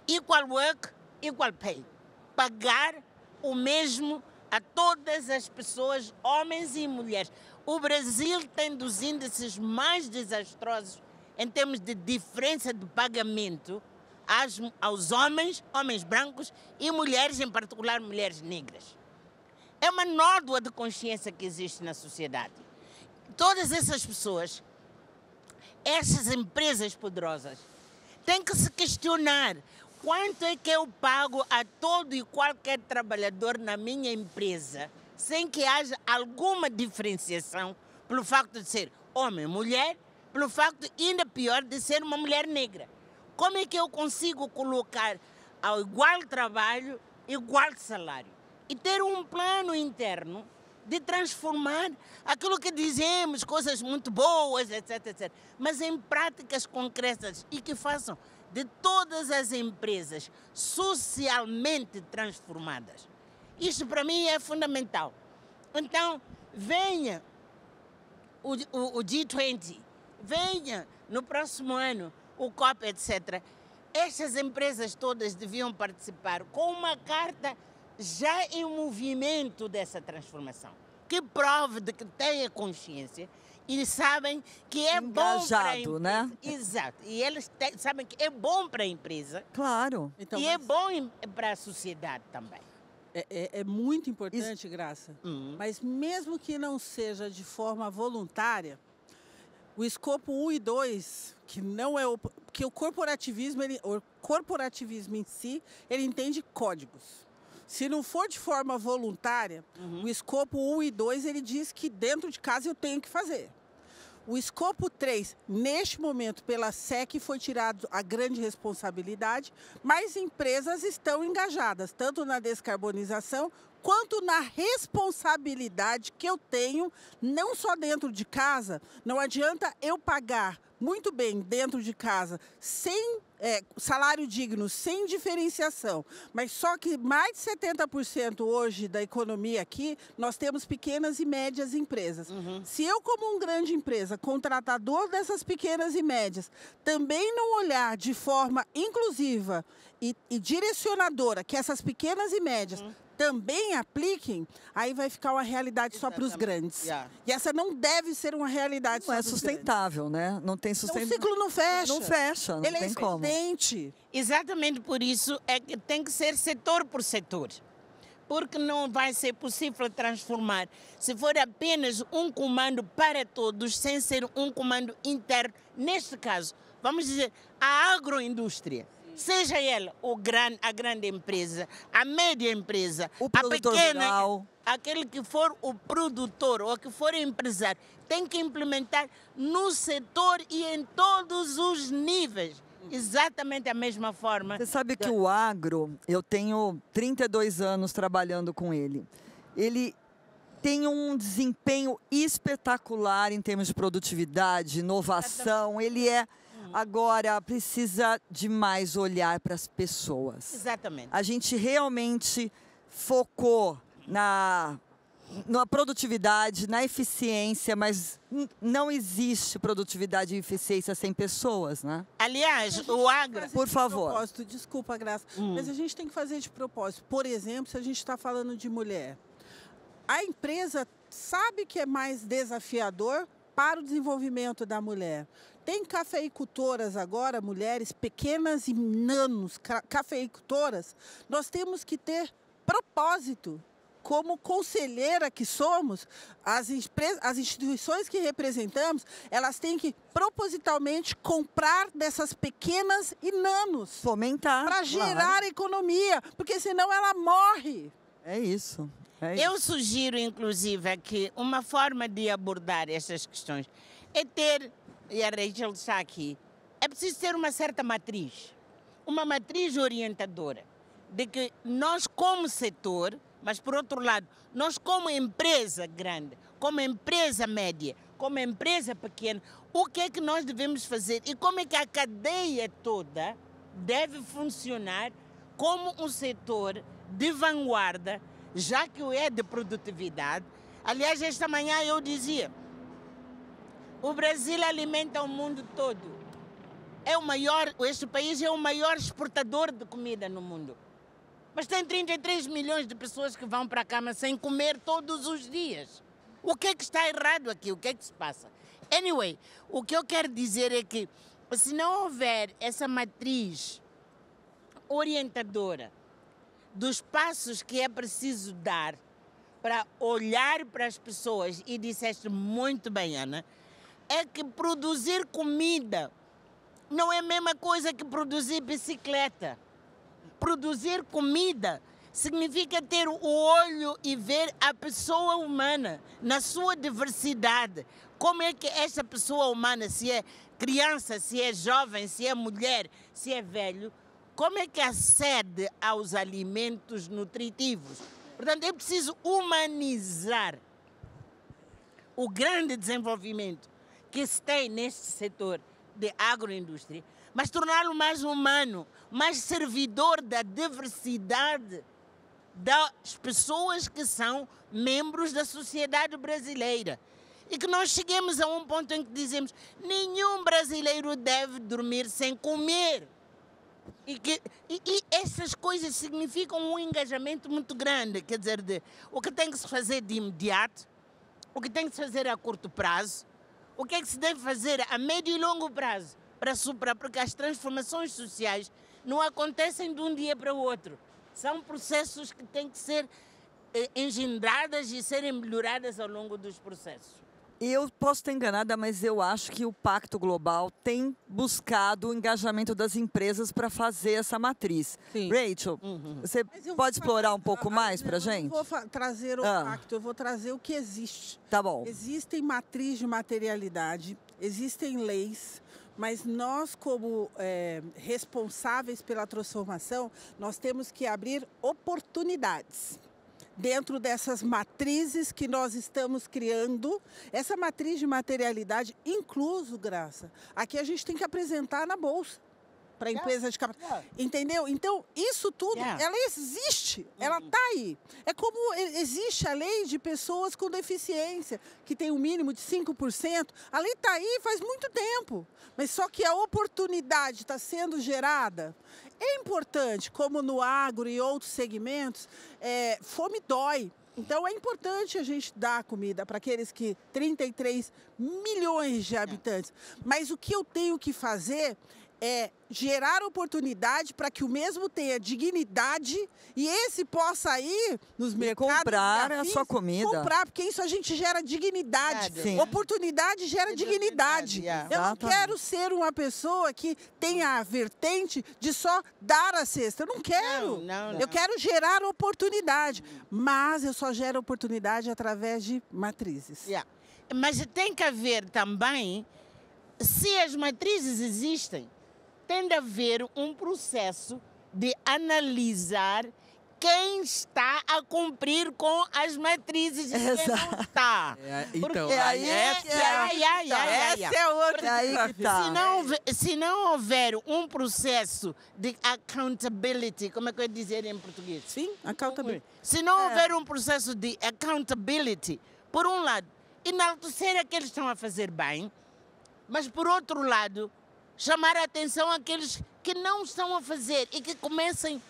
equal work, equal pay. Pagar o mesmo a todas as pessoas, homens e mulheres. O Brasil tem dos índices mais desastrosos em termos de diferença de pagamento aos homens brancos e mulheres, em particular mulheres negras. É uma nódoa de consciência que existe na sociedade. Todas essas pessoas, essas empresas poderosas, têm que se questionar quanto é que eu pago a todo e qualquer trabalhador na minha empresa, sem que haja alguma diferenciação pelo facto de ser homem ou mulher, pelo facto, ainda pior, de ser uma mulher negra. Como é que eu consigo colocar ao igual trabalho, igual salário? E ter um plano interno de transformar aquilo que dizemos, coisas muito boas, etc, etc, mas em práticas concretas e que façam de todas as empresas socialmente transformadas. Isto para mim é fundamental. Então, venha o G20, venha no próximo ano o COP, etc. Estas empresas todas deviam participar com uma carta já em movimento dessa transformação, que prove de que têm consciência e sabem que é bom para a empresa.
Né?
Exato. E eles sabem que é bom para a empresa.
Claro.
Então, é bom para a sociedade também.
É muito importante, Graça. Mas mesmo que não seja de forma voluntária, o escopo 1 e 2, que não é porque o corporativismo em si, ele entende códigos. Se não for de forma voluntária, o escopo 1 e 2, ele diz que dentro de casa eu tenho que fazer. O escopo 3, neste momento, pela SEC, foi tirado a grande responsabilidade, mas empresas estão engajadas, tanto na descarbonização, quanto na responsabilidade que eu tenho, não só dentro de casa. Não adianta eu pagar muito bem dentro de casa, sem salário digno, sem diferenciação, mas só que mais de 70% hoje da economia aqui, nós temos pequenas e médias empresas. Se eu, como uma grande empresa, contratador dessas pequenas e médias, também não olhar de forma inclusiva e direcionadora que essas pequenas e médias também apliquem, aí vai ficar uma realidade só para os grandes. E essa não deve ser uma realidade só para os grandes.
Não é sustentável, né? Não tem sustentabilidade.
O ciclo não fecha.
Não fecha, não tem como.
Exatamente por isso é que tem que ser setor por setor. Porque não vai ser possível transformar se for apenas um comando para todos, sem ser um comando interno. Neste caso, vamos dizer, a agroindústria. Seja ele a grande empresa, a média empresa,
O
a
produtor
pequena,
rural.
aquele que for o produtor ou que for empresário, tem que implementar no setor e em todos os níveis. Exatamente a mesma forma.
Você sabe que o agro, eu tenho 32 anos trabalhando com ele. Ele tem um desempenho espetacular em termos de produtividade, inovação. Ele agora precisa de mais olhar para as pessoas.
Exatamente.
A gente realmente focou na produtividade, na eficiência, mas não existe produtividade e eficiência sem pessoas, né?
Aliás, o agro...
Por favor.
Desculpa, Graça, mas a gente tem que fazer de propósito. Por exemplo, se a gente está falando de mulher, a empresa sabe que é mais desafiador para o desenvolvimento da mulher. Tem cafeicultoras agora, mulheres pequenas e nanos, cafeicultoras. Nós temos que ter propósito. Como conselheira que somos, as instituições que representamos, elas têm que propositalmente comprar dessas pequenas e nanos.
Fomentar.
Para gerar economia, porque senão ela morre.
É isso.
Eu sugiro, inclusive, que uma forma de abordar essas questões é ter, e a Rachel está aqui, é preciso ter uma certa matriz, uma matriz orientadora, de que nós como setor, mas por outro lado, nós como empresa grande, como empresa média, como empresa pequena, o que é que nós devemos fazer e como é que a cadeia toda deve funcionar como um setor de vanguarda, já que é de produtividade. Aliás, esta manhã eu dizia, o Brasil alimenta o mundo todo. Este país é o maior exportador de comida no mundo. Mas tem 33 milhões de pessoas que vão para a cama sem comer todos os dias. O que é que está errado aqui? O que é que se passa? Anyway, o que eu quero dizer é que se não houver essa matriz orientadora dos passos que é preciso dar para olhar para as pessoas, e disseste muito bem, Ana, é que produzir comida não é a mesma coisa que produzir bicicleta. Produzir comida significa ter o olho e ver a pessoa humana na sua diversidade. Como é que essa pessoa humana, se é criança, se é jovem, se é mulher, se é velho, como é que acede aos alimentos nutritivos? Portanto, é preciso humanizar o grande desenvolvimento que se tem neste setor de agroindústria, mas torná-lo mais humano, mais servidor da diversidade das pessoas que são membros da sociedade brasileira. E que nós cheguemos a um ponto em que dizemos nenhum brasileiro deve dormir sem comer. E essas coisas significam um engajamento muito grande, quer dizer, o que tem que se fazer de imediato, o que tem que se fazer a curto prazo, o que é que se deve fazer a médio e longo prazo para superar, porque as transformações sociais não acontecem de um dia para o outro. São processos que têm que ser engendradas e serem melhoradas ao longo dos processos.
Eu posso estar enganada, mas eu acho que o Pacto Global tem buscado o engajamento das empresas para fazer essa matriz.
Sim.
Rachel, você pode explorar um pouco mais para a gente?
Eu vou trazer o pacto, eu vou trazer o que existe.
Tá bom.
Existem matriz de materialidade, existem leis, mas nós, como responsáveis pela transformação, nós temos que abrir oportunidades. Dentro dessas matrizes que nós estamos criando, essa matriz de materialidade, incluso, Graça, aqui a gente tem que apresentar na bolsa para a empresa de capital. Entendeu? Então, isso tudo, ela existe, ela está aí. É como existe a lei de pessoas com deficiência, que tem um mínimo de 5%. A lei está aí faz muito tempo, mas só que a oportunidade está sendo gerada. É importante, como no agro e outros segmentos, fome dói. Então, é importante a gente dar comida para aqueles 33 milhões de habitantes. Mas o que eu tenho que fazer é gerar oportunidade para que o mesmo tenha dignidade e esse possa ir nos mercados
comprar
e
a
afins,
sua comida.
comprar, porque isso a gente gera dignidade.
Sim.
Oportunidade gera dignidade.
Yeah.
Eu não
Exatamente.
quero ser uma pessoa que tenha a vertente de só dar a cesta. Eu não quero.
Não.
Eu quero gerar oportunidade. Mas eu só gero oportunidade através de matrizes.
Yeah. Mas tem que haver também, se as matrizes existem, tem de haver um processo de analisar quem está a cumprir com as matrizes e quem não está.
Então,
Essa
é outra.
Aí que tá.
Se não houver um processo de accountability, como é que eu ia dizer em português?
Sim, accountability.
Se não houver um processo de accountability, por um lado, enaltecer aqueles que estão a fazer bem, mas por outro lado, chamar a atenção àqueles que não estão a fazer e que comecem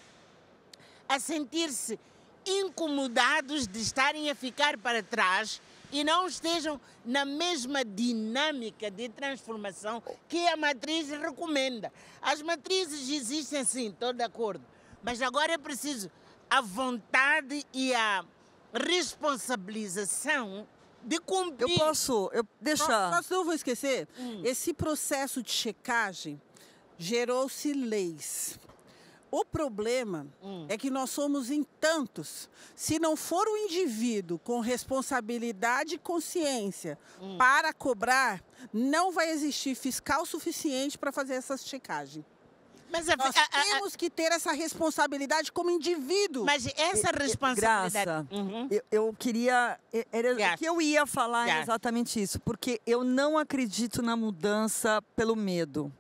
a sentir-se incomodados de estarem a ficar para trás e não estejam na mesma dinâmica de transformação que a matriz recomenda. As matrizes existem sim, estou de acordo, mas agora é preciso a vontade e a responsabilização de cumprir.
Só não vou esquecer, esse processo de checagem gerou-se leis. O problema é que nós somos em tantos. Se não for o indivíduo com responsabilidade e consciência para cobrar, não vai existir fiscal suficiente para fazer essa checagem.
Mas
Nós temos que ter essa responsabilidade como indivíduo.
Mas essa responsabilidade...
Graça, eu queria... O que eu ia falar é exatamente isso, porque eu não acredito na mudança pelo medo.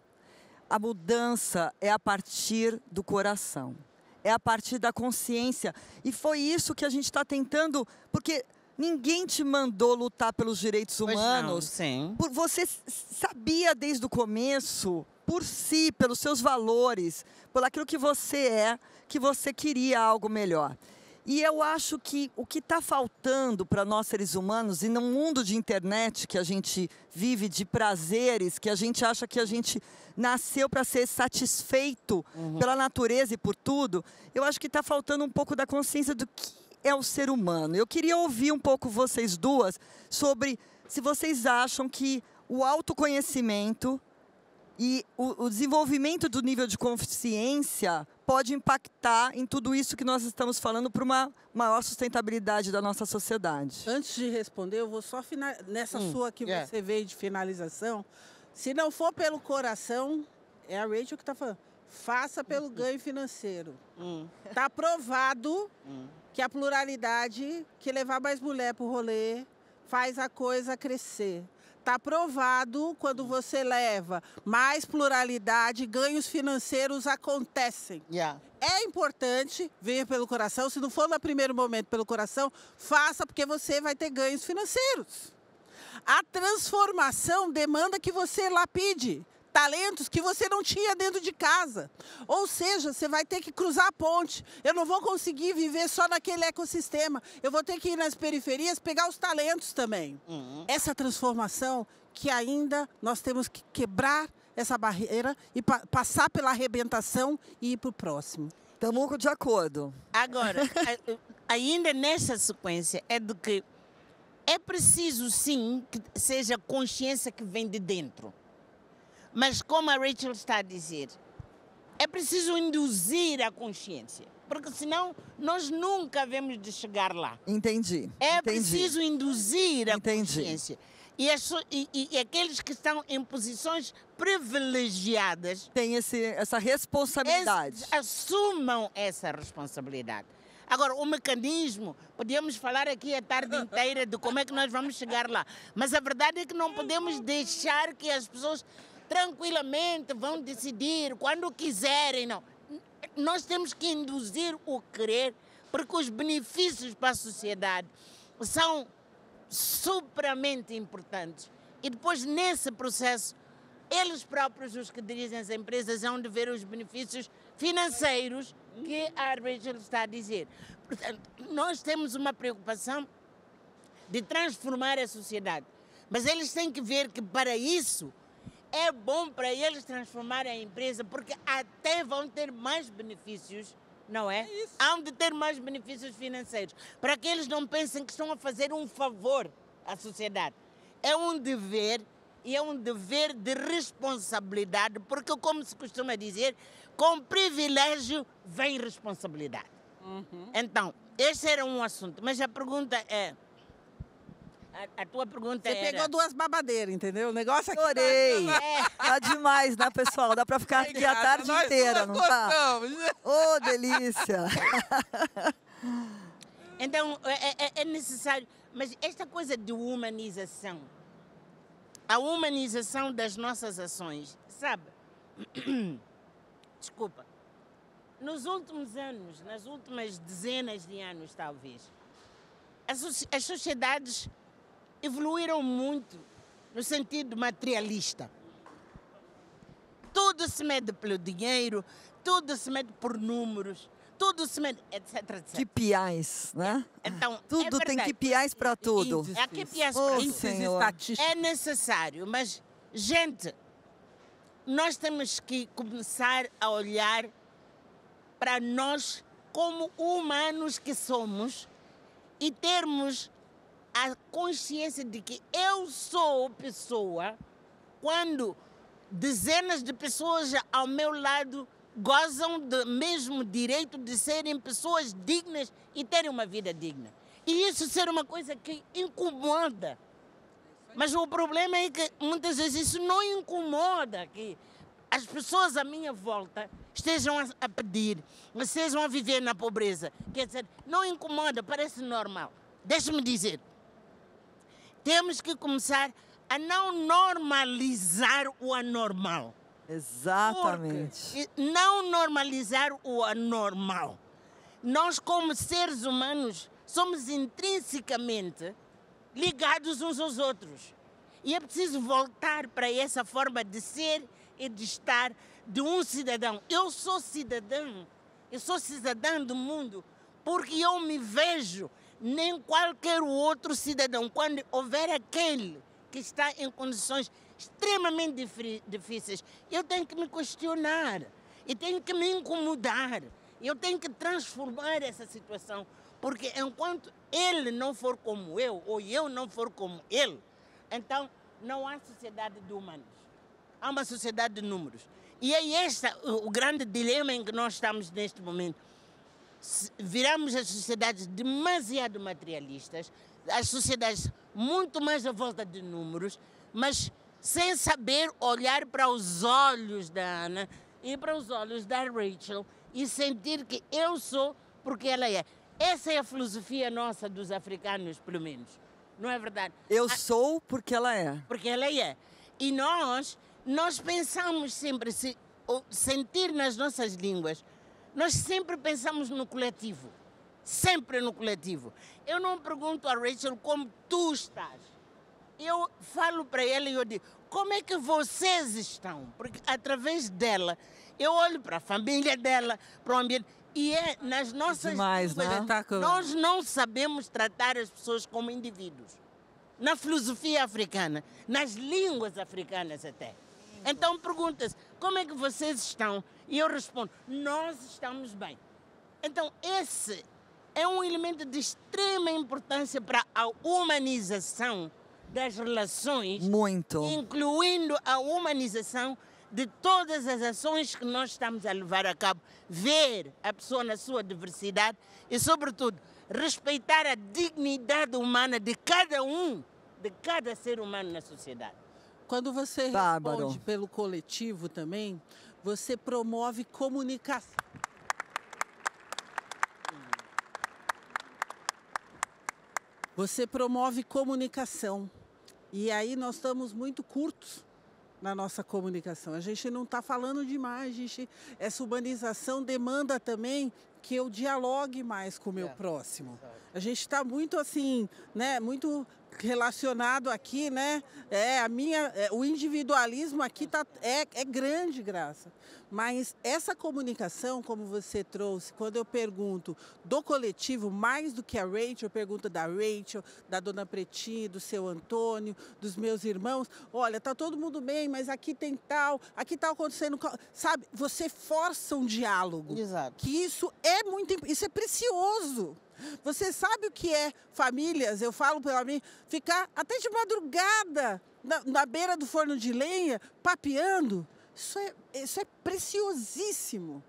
A mudança é a partir do coração, é a partir da consciência. E foi isso que a gente está tentando, porque ninguém te mandou lutar pelos direitos humanos.
Sim.
Você sabia desde o começo, por si, pelos seus valores, por aquilo que você é, que você queria algo melhor. E eu acho que o que está faltando para nós seres humanos, e num mundo de internet que a gente vive de prazeres, que a gente acha que a gente nasceu para ser satisfeito pela natureza e por tudo, eu acho que está faltando um pouco da consciência do que é o ser humano. Eu queria ouvir um pouco vocês duas sobre se vocês acham que o autoconhecimento e o desenvolvimento do nível de consciência pode impactar em tudo isso que nós estamos falando para uma maior sustentabilidade da nossa sociedade.
Antes de responder, eu vou só nessa sua que você veio de finalização. Se não for pelo coração, é a Rachel que está falando, faça pelo ganho financeiro. Está provado que a pluralidade, que levar mais mulher para o rolê, faz a coisa crescer. Está provado, quando você leva mais pluralidade, ganhos financeiros acontecem. É importante, venha pelo coração. Se não for no primeiro momento pelo coração, faça, porque você vai ter ganhos financeiros. A transformação demanda que você lapide talentos que você não tinha dentro de casa. Ou seja, você vai ter que cruzar a ponte. Eu não vou conseguir viver só naquele ecossistema. Eu vou ter que ir nas periferias pegar os talentos também. Essa transformação que ainda nós temos que quebrar essa barreira e passar pela arrebentação e ir para o próximo.
Estamos de acordo.
Agora, ainda nessa sequência, é de que é preciso, sim, que seja consciência que vem de dentro. Mas, como a Rachel está a dizer, é preciso induzir a consciência. Porque, senão, nós nunca havemos de chegar lá.
Entendi.
Preciso induzir a consciência. E aqueles que estão em posições privilegiadas...
Tem essa responsabilidade.
Assumam essa responsabilidade. Agora, o mecanismo, podíamos falar aqui a tarde inteira de como é que nós vamos chegar lá. Mas a verdade é que não podemos deixar que as pessoas tranquilamente vão decidir quando quiserem. Não. Nós temos que induzir o querer, porque os benefícios para a sociedade são supramente importantes. E depois, nesse processo, eles próprios, os que dirigem as empresas, vão de ver os benefícios financeiros que a Rachel está a dizer. Portanto, nós temos uma preocupação de transformar a sociedade. Mas eles têm que ver que, para isso, é bom para eles transformarem a empresa, porque até vão ter mais benefícios, não é? Hão de ter mais benefícios financeiros, para que eles não pensem que estão a fazer um favor à sociedade. É um dever, e é um dever de responsabilidade, porque, como se costuma dizer, com privilégio vem responsabilidade. Então, esse era um assunto, mas a pergunta é... A tua pergunta
Você
era...
pegou duas babadeiras, entendeu? O negócio aqui...
Adorei! Tá demais, né, pessoal? Dá para ficar aqui a tarde inteira, não tá? Ô, delícia!
Então, é necessário... Mas esta coisa de humanização, a humanização das nossas ações, sabe? Desculpa. Nos últimos anos, nas últimas dezenas de anos, talvez, as sociedades evoluíram muito no sentido materialista. Tudo se mede pelo dinheiro, tudo se mede por números, tudo se mede, etc, etc.
KPIs, né?
Então,
Tudo tem KPIs para tudo.
É KPIs
Oh,
para tudo.
Senhor.
É necessário, mas, gente, nós temos que começar a olhar para nós como humanos que somos e termos a consciência de que eu sou pessoa quando dezenas de pessoas ao meu lado gozam do mesmo direito de serem pessoas dignas e terem uma vida digna. E isso ser uma coisa que incomoda. Mas o problema é que muitas vezes isso não incomoda, que as pessoas à minha volta estejam a pedir, estejam a viver na pobreza. Quer dizer, não incomoda, parece normal. Deixa-me dizer, temos que começar a não normalizar o anormal.
Exatamente.
Porque não normalizar o anormal. Nós, como seres humanos, somos intrinsecamente ligados uns aos outros. E é preciso voltar para essa forma de ser e de estar de um cidadão. Eu sou cidadã do mundo, porque eu me vejo nem qualquer outro cidadão. Quando houver aquele que está em condições extremamente difíceis, eu tenho que me questionar, e tenho que me incomodar, eu tenho que transformar essa situação, porque enquanto ele não for como eu, ou eu não for como ele, então não há sociedade de humanos, há uma sociedade de números. E é este o grande dilema em que nós estamos neste momento. Viramos as sociedades demasiado materialistas, as sociedades muito mais à volta de números, mas sem saber olhar para os olhos da Ana e para os olhos da Rachel e sentir que eu sou porque ela é. Essa é a filosofia nossa dos africanos, pelo menos. Não é verdade?
Eu sou porque ela é.
Porque ela é. E nós pensamos sempre, sentir nas nossas línguas, nós sempre pensamos no coletivo. Sempre no coletivo. Eu não pergunto a Rachel como tu estás. Eu falo para ela e eu digo, como é que vocês estão? Porque através dela, eu olho para a família dela, para o ambiente. E é nas nossas
demais,
línguas,
né?
nós não sabemos tratar as pessoas como indivíduos. Na filosofia africana, nas línguas africanas até. Então pergunta-se, como é que vocês estão? E eu respondo, nós estamos bem. Então esse é um elemento de extrema importância para a humanização das relações.
Muito.
Incluindo a humanização de todas as ações que nós estamos a levar a cabo. Ver a pessoa na sua diversidade e, sobretudo, respeitar a dignidade humana de cada um, de cada ser humano na sociedade.
Quando você responde pelo coletivo também, você promove comunicação. Você promove comunicação. E aí nós estamos muito curtos na nossa comunicação. A gente não está falando demais, essa urbanização demanda também que eu dialogue mais com o meu próximo. A gente está muito assim, né, muito relacionado aqui, né? O individualismo aqui é grande, Graça. Mas essa comunicação, como você trouxe, quando eu pergunto do coletivo, mais do que a Rachel, eu pergunto da Rachel, da Dona Pretinha, do seu Antônio, dos meus irmãos. Olha, tá todo mundo bem, mas aqui tem tal, aqui tá acontecendo, sabe? Você força um diálogo.
Exato.
Que isso é precioso. Você sabe o que é famílias, eu falo pela mim, ficar até de madrugada na beira do forno de lenha, papeando. Isso é preciosíssimo.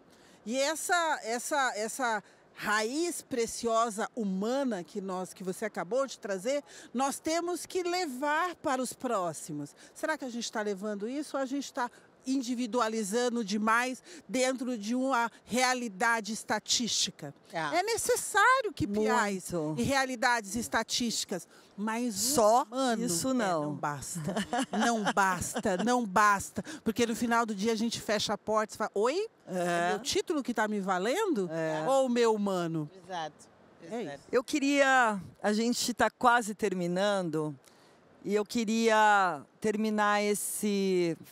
E essa raiz preciosa humana que você acabou de trazer, nós temos que levar para os próximos. Será que a gente está levando isso ou a gente está individualizando demais dentro de uma realidade estatística? É necessário que piais e realidades estatísticas, mas
só
humano,
isso não.
Não basta. Não basta, não basta. Porque no final do dia a gente fecha a porta e fala, oi? É meu título que está me valendo? Ou o meu humano?
Exato.
Eu queria, a gente está quase terminando, e eu queria terminar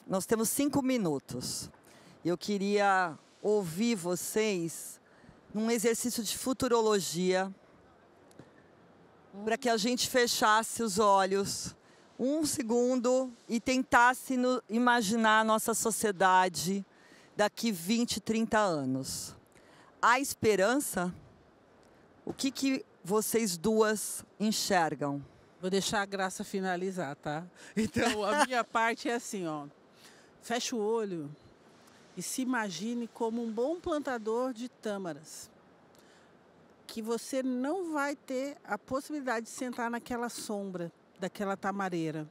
nós temos 5 minutos. Eu queria ouvir vocês num exercício de futurologia, para que a gente fechasse os olhos um segundo e tentasse imaginar a nossa sociedade daqui 20, 30 anos. Há esperança? O que vocês duas enxergam?
Vou deixar a Graça finalizar, tá? Então, a minha parte é assim, ó. Fecha o olho e se imagine como um bom plantador de tâmaras. Que você não vai ter a possibilidade de sentar naquela sombra daquela tamareira.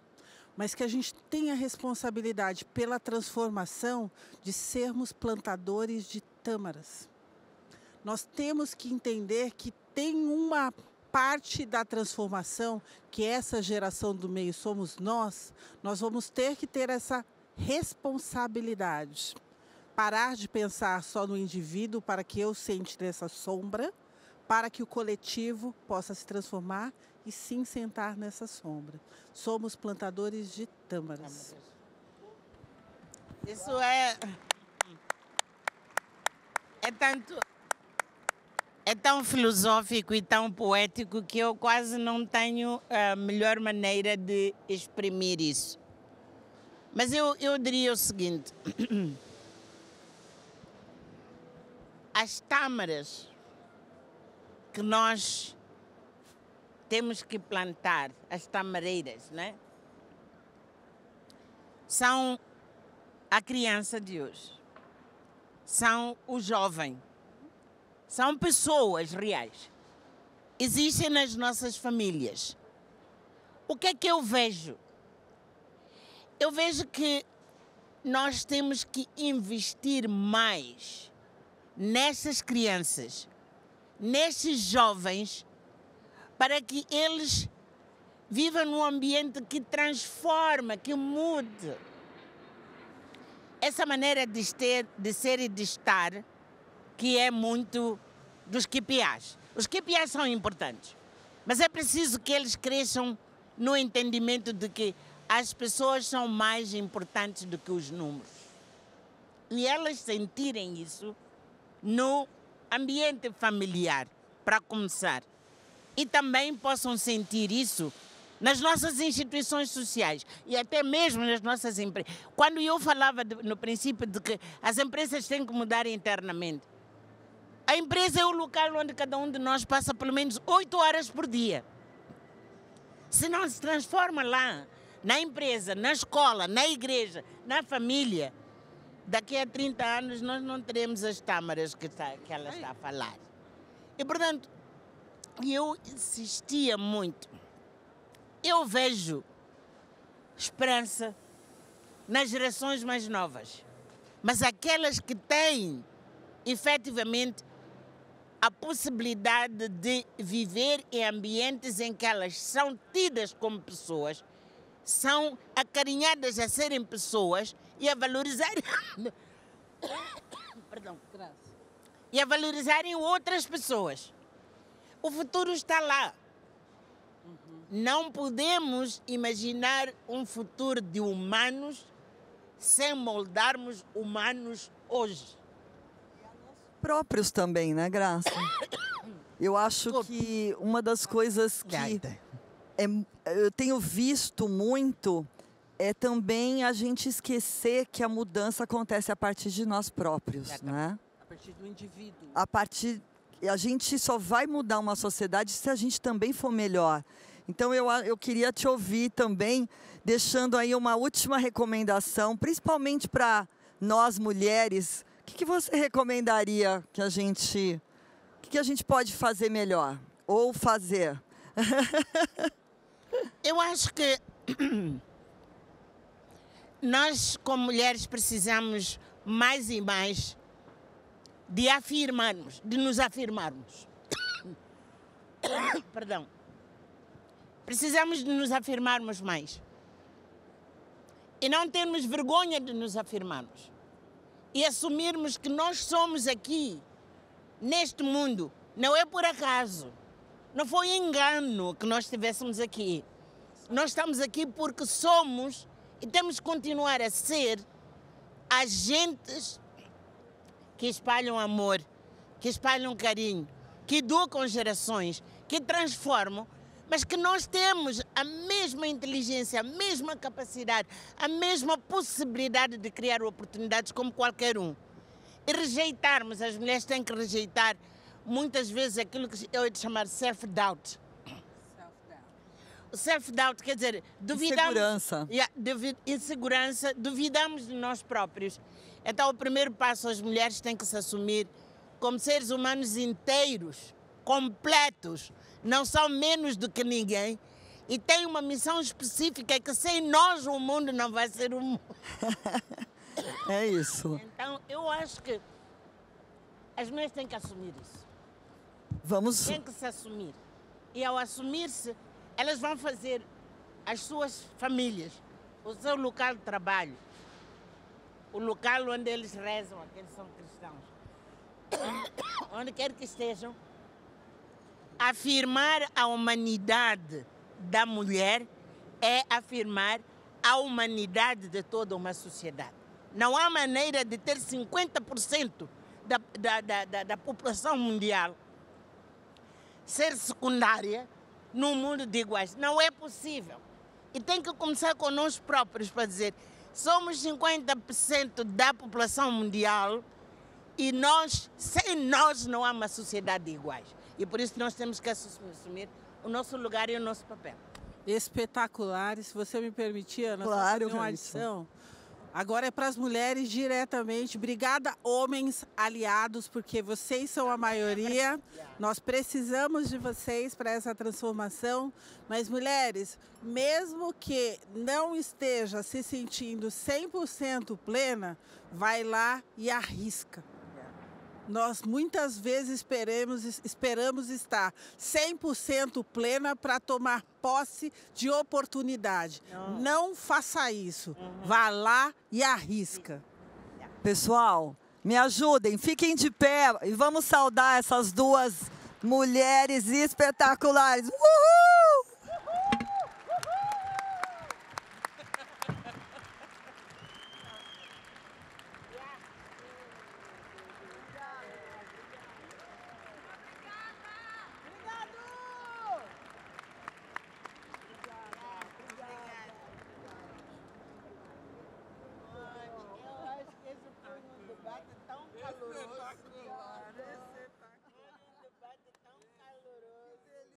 Mas que a gente tenha responsabilidade pela transformação de sermos plantadores de tâmaras. Nós temos que entender que tem uma parte da transformação, que essa geração do meio somos nós vamos ter que ter essa responsabilidade. Parar de pensar só no indivíduo para que eu sente nessa sombra, para que o coletivo possa se transformar e sim sentar nessa sombra. Somos plantadores de tâmaras.
Isso é tão filosófico e tão poético que eu quase não tenho a melhor maneira de exprimir isso. Mas eu diria o seguinte: as tâmaras que nós temos que plantar, as tamareiras, né? São a criança de hoje, são o jovem. São pessoas reais. Existem nas nossas famílias. O que é que eu vejo? Eu vejo que nós temos que investir mais nessas crianças, nesses jovens, para que eles vivam num ambiente que transforma, que mude. Essa maneira de ser e de estar, que é muito dos KPIs. Os KPIs são importantes, mas é preciso que eles cresçam no entendimento de que as pessoas são mais importantes do que os números. E elas sentirem isso no ambiente familiar, para começar. E também possam sentir isso nas nossas instituições sociais e até mesmo nas nossas empresas. Quando eu falava no princípio de que as empresas têm que mudar internamente, a empresa é o local onde cada um de nós passa pelo menos 8 horas por dia. Se não se transforma lá, na empresa, na escola, na igreja, na família, daqui a 30 anos nós não teremos as tâmaras que ela está a falar. E, portanto, eu insistia muito. Eu vejo esperança nas gerações mais novas, mas aquelas que têm, efetivamente, a possibilidade de viver em ambientes em que elas são tidas como pessoas, são acarinhadas a serem pessoas e a valorizarem perdão, e a valorizarem outras pessoas. O futuro está lá. Não podemos imaginar um futuro de humanos sem moldarmos humanos hoje.
Próprios também, né, Graça? Eu acho que uma das coisas que eu tenho visto muito é também a gente esquecer que a mudança acontece a partir de nós próprios, né?
A partir do indivíduo.
A gente só vai mudar uma sociedade se a gente também for melhor. Então, eu queria te ouvir também, deixando aí uma última recomendação, principalmente para nós mulheres. O que você recomendaria que a gente... O que a gente pode fazer melhor? Ou fazer?
Eu acho que nós, como mulheres, precisamos mais e mais de afirmarmos, de nos afirmarmos. Perdão. Precisamos de nos afirmarmos mais. E não termos vergonha de nos afirmarmos. E assumirmos que nós somos aqui, neste mundo, não é por acaso. Não foi engano que nós estivéssemos aqui. Nós estamos aqui porque somos e temos que continuar a ser agentes que espalham amor, que espalham carinho, que educam gerações, que transformam, mas que nós temos a mesma inteligência, a mesma capacidade, a mesma possibilidade de criar oportunidades como qualquer um. E rejeitarmos, as mulheres têm que rejeitar muitas vezes aquilo que eu ia chamar self-doubt. O self-doubt quer dizer, duvidamos... Insegurança, duvidamos de nós próprios. Então, o primeiro passo, as mulheres têm que se assumir como seres humanos inteiros, completos, não são menos do que ninguém, e têm uma missão específica que sem nós o mundo não vai ser o mundo.
É isso.
Então, eu acho que as mulheres têm que assumir isso. Têm que se assumir. E ao assumir-se, elas vão fazer as suas famílias, o seu local de trabalho, o local onde eles rezam, aqueles são cristãos, onde quer que estejam, afirmar a humanidade da mulher é afirmar a humanidade de toda uma sociedade. Não há maneira de ter 50% da população mundial ser secundária num mundo de iguais. Não é possível. E tem que começar com nós próprios para dizer, somos 50% da população mundial e sem nós não há uma sociedade de iguais. E por isso nós temos que assumir o nosso lugar e o nosso papel.
Espetacular. E se você me permitir, Ana,
claro,
uma adição. Agora é para as mulheres diretamente. Obrigada, homens aliados, porque vocês são a maioria. Nós precisamos de vocês para essa transformação. Mas, mulheres, mesmo que não esteja se sentindo 100% plena, vai lá e arrisca. Nós muitas vezes esperamos estar 100% plena para tomar posse de oportunidade. Não faça isso. Vá lá e arrisca.
Pessoal, me ajudem, fiquem de pé e vamos saudar essas duas mulheres espetaculares. Uhul!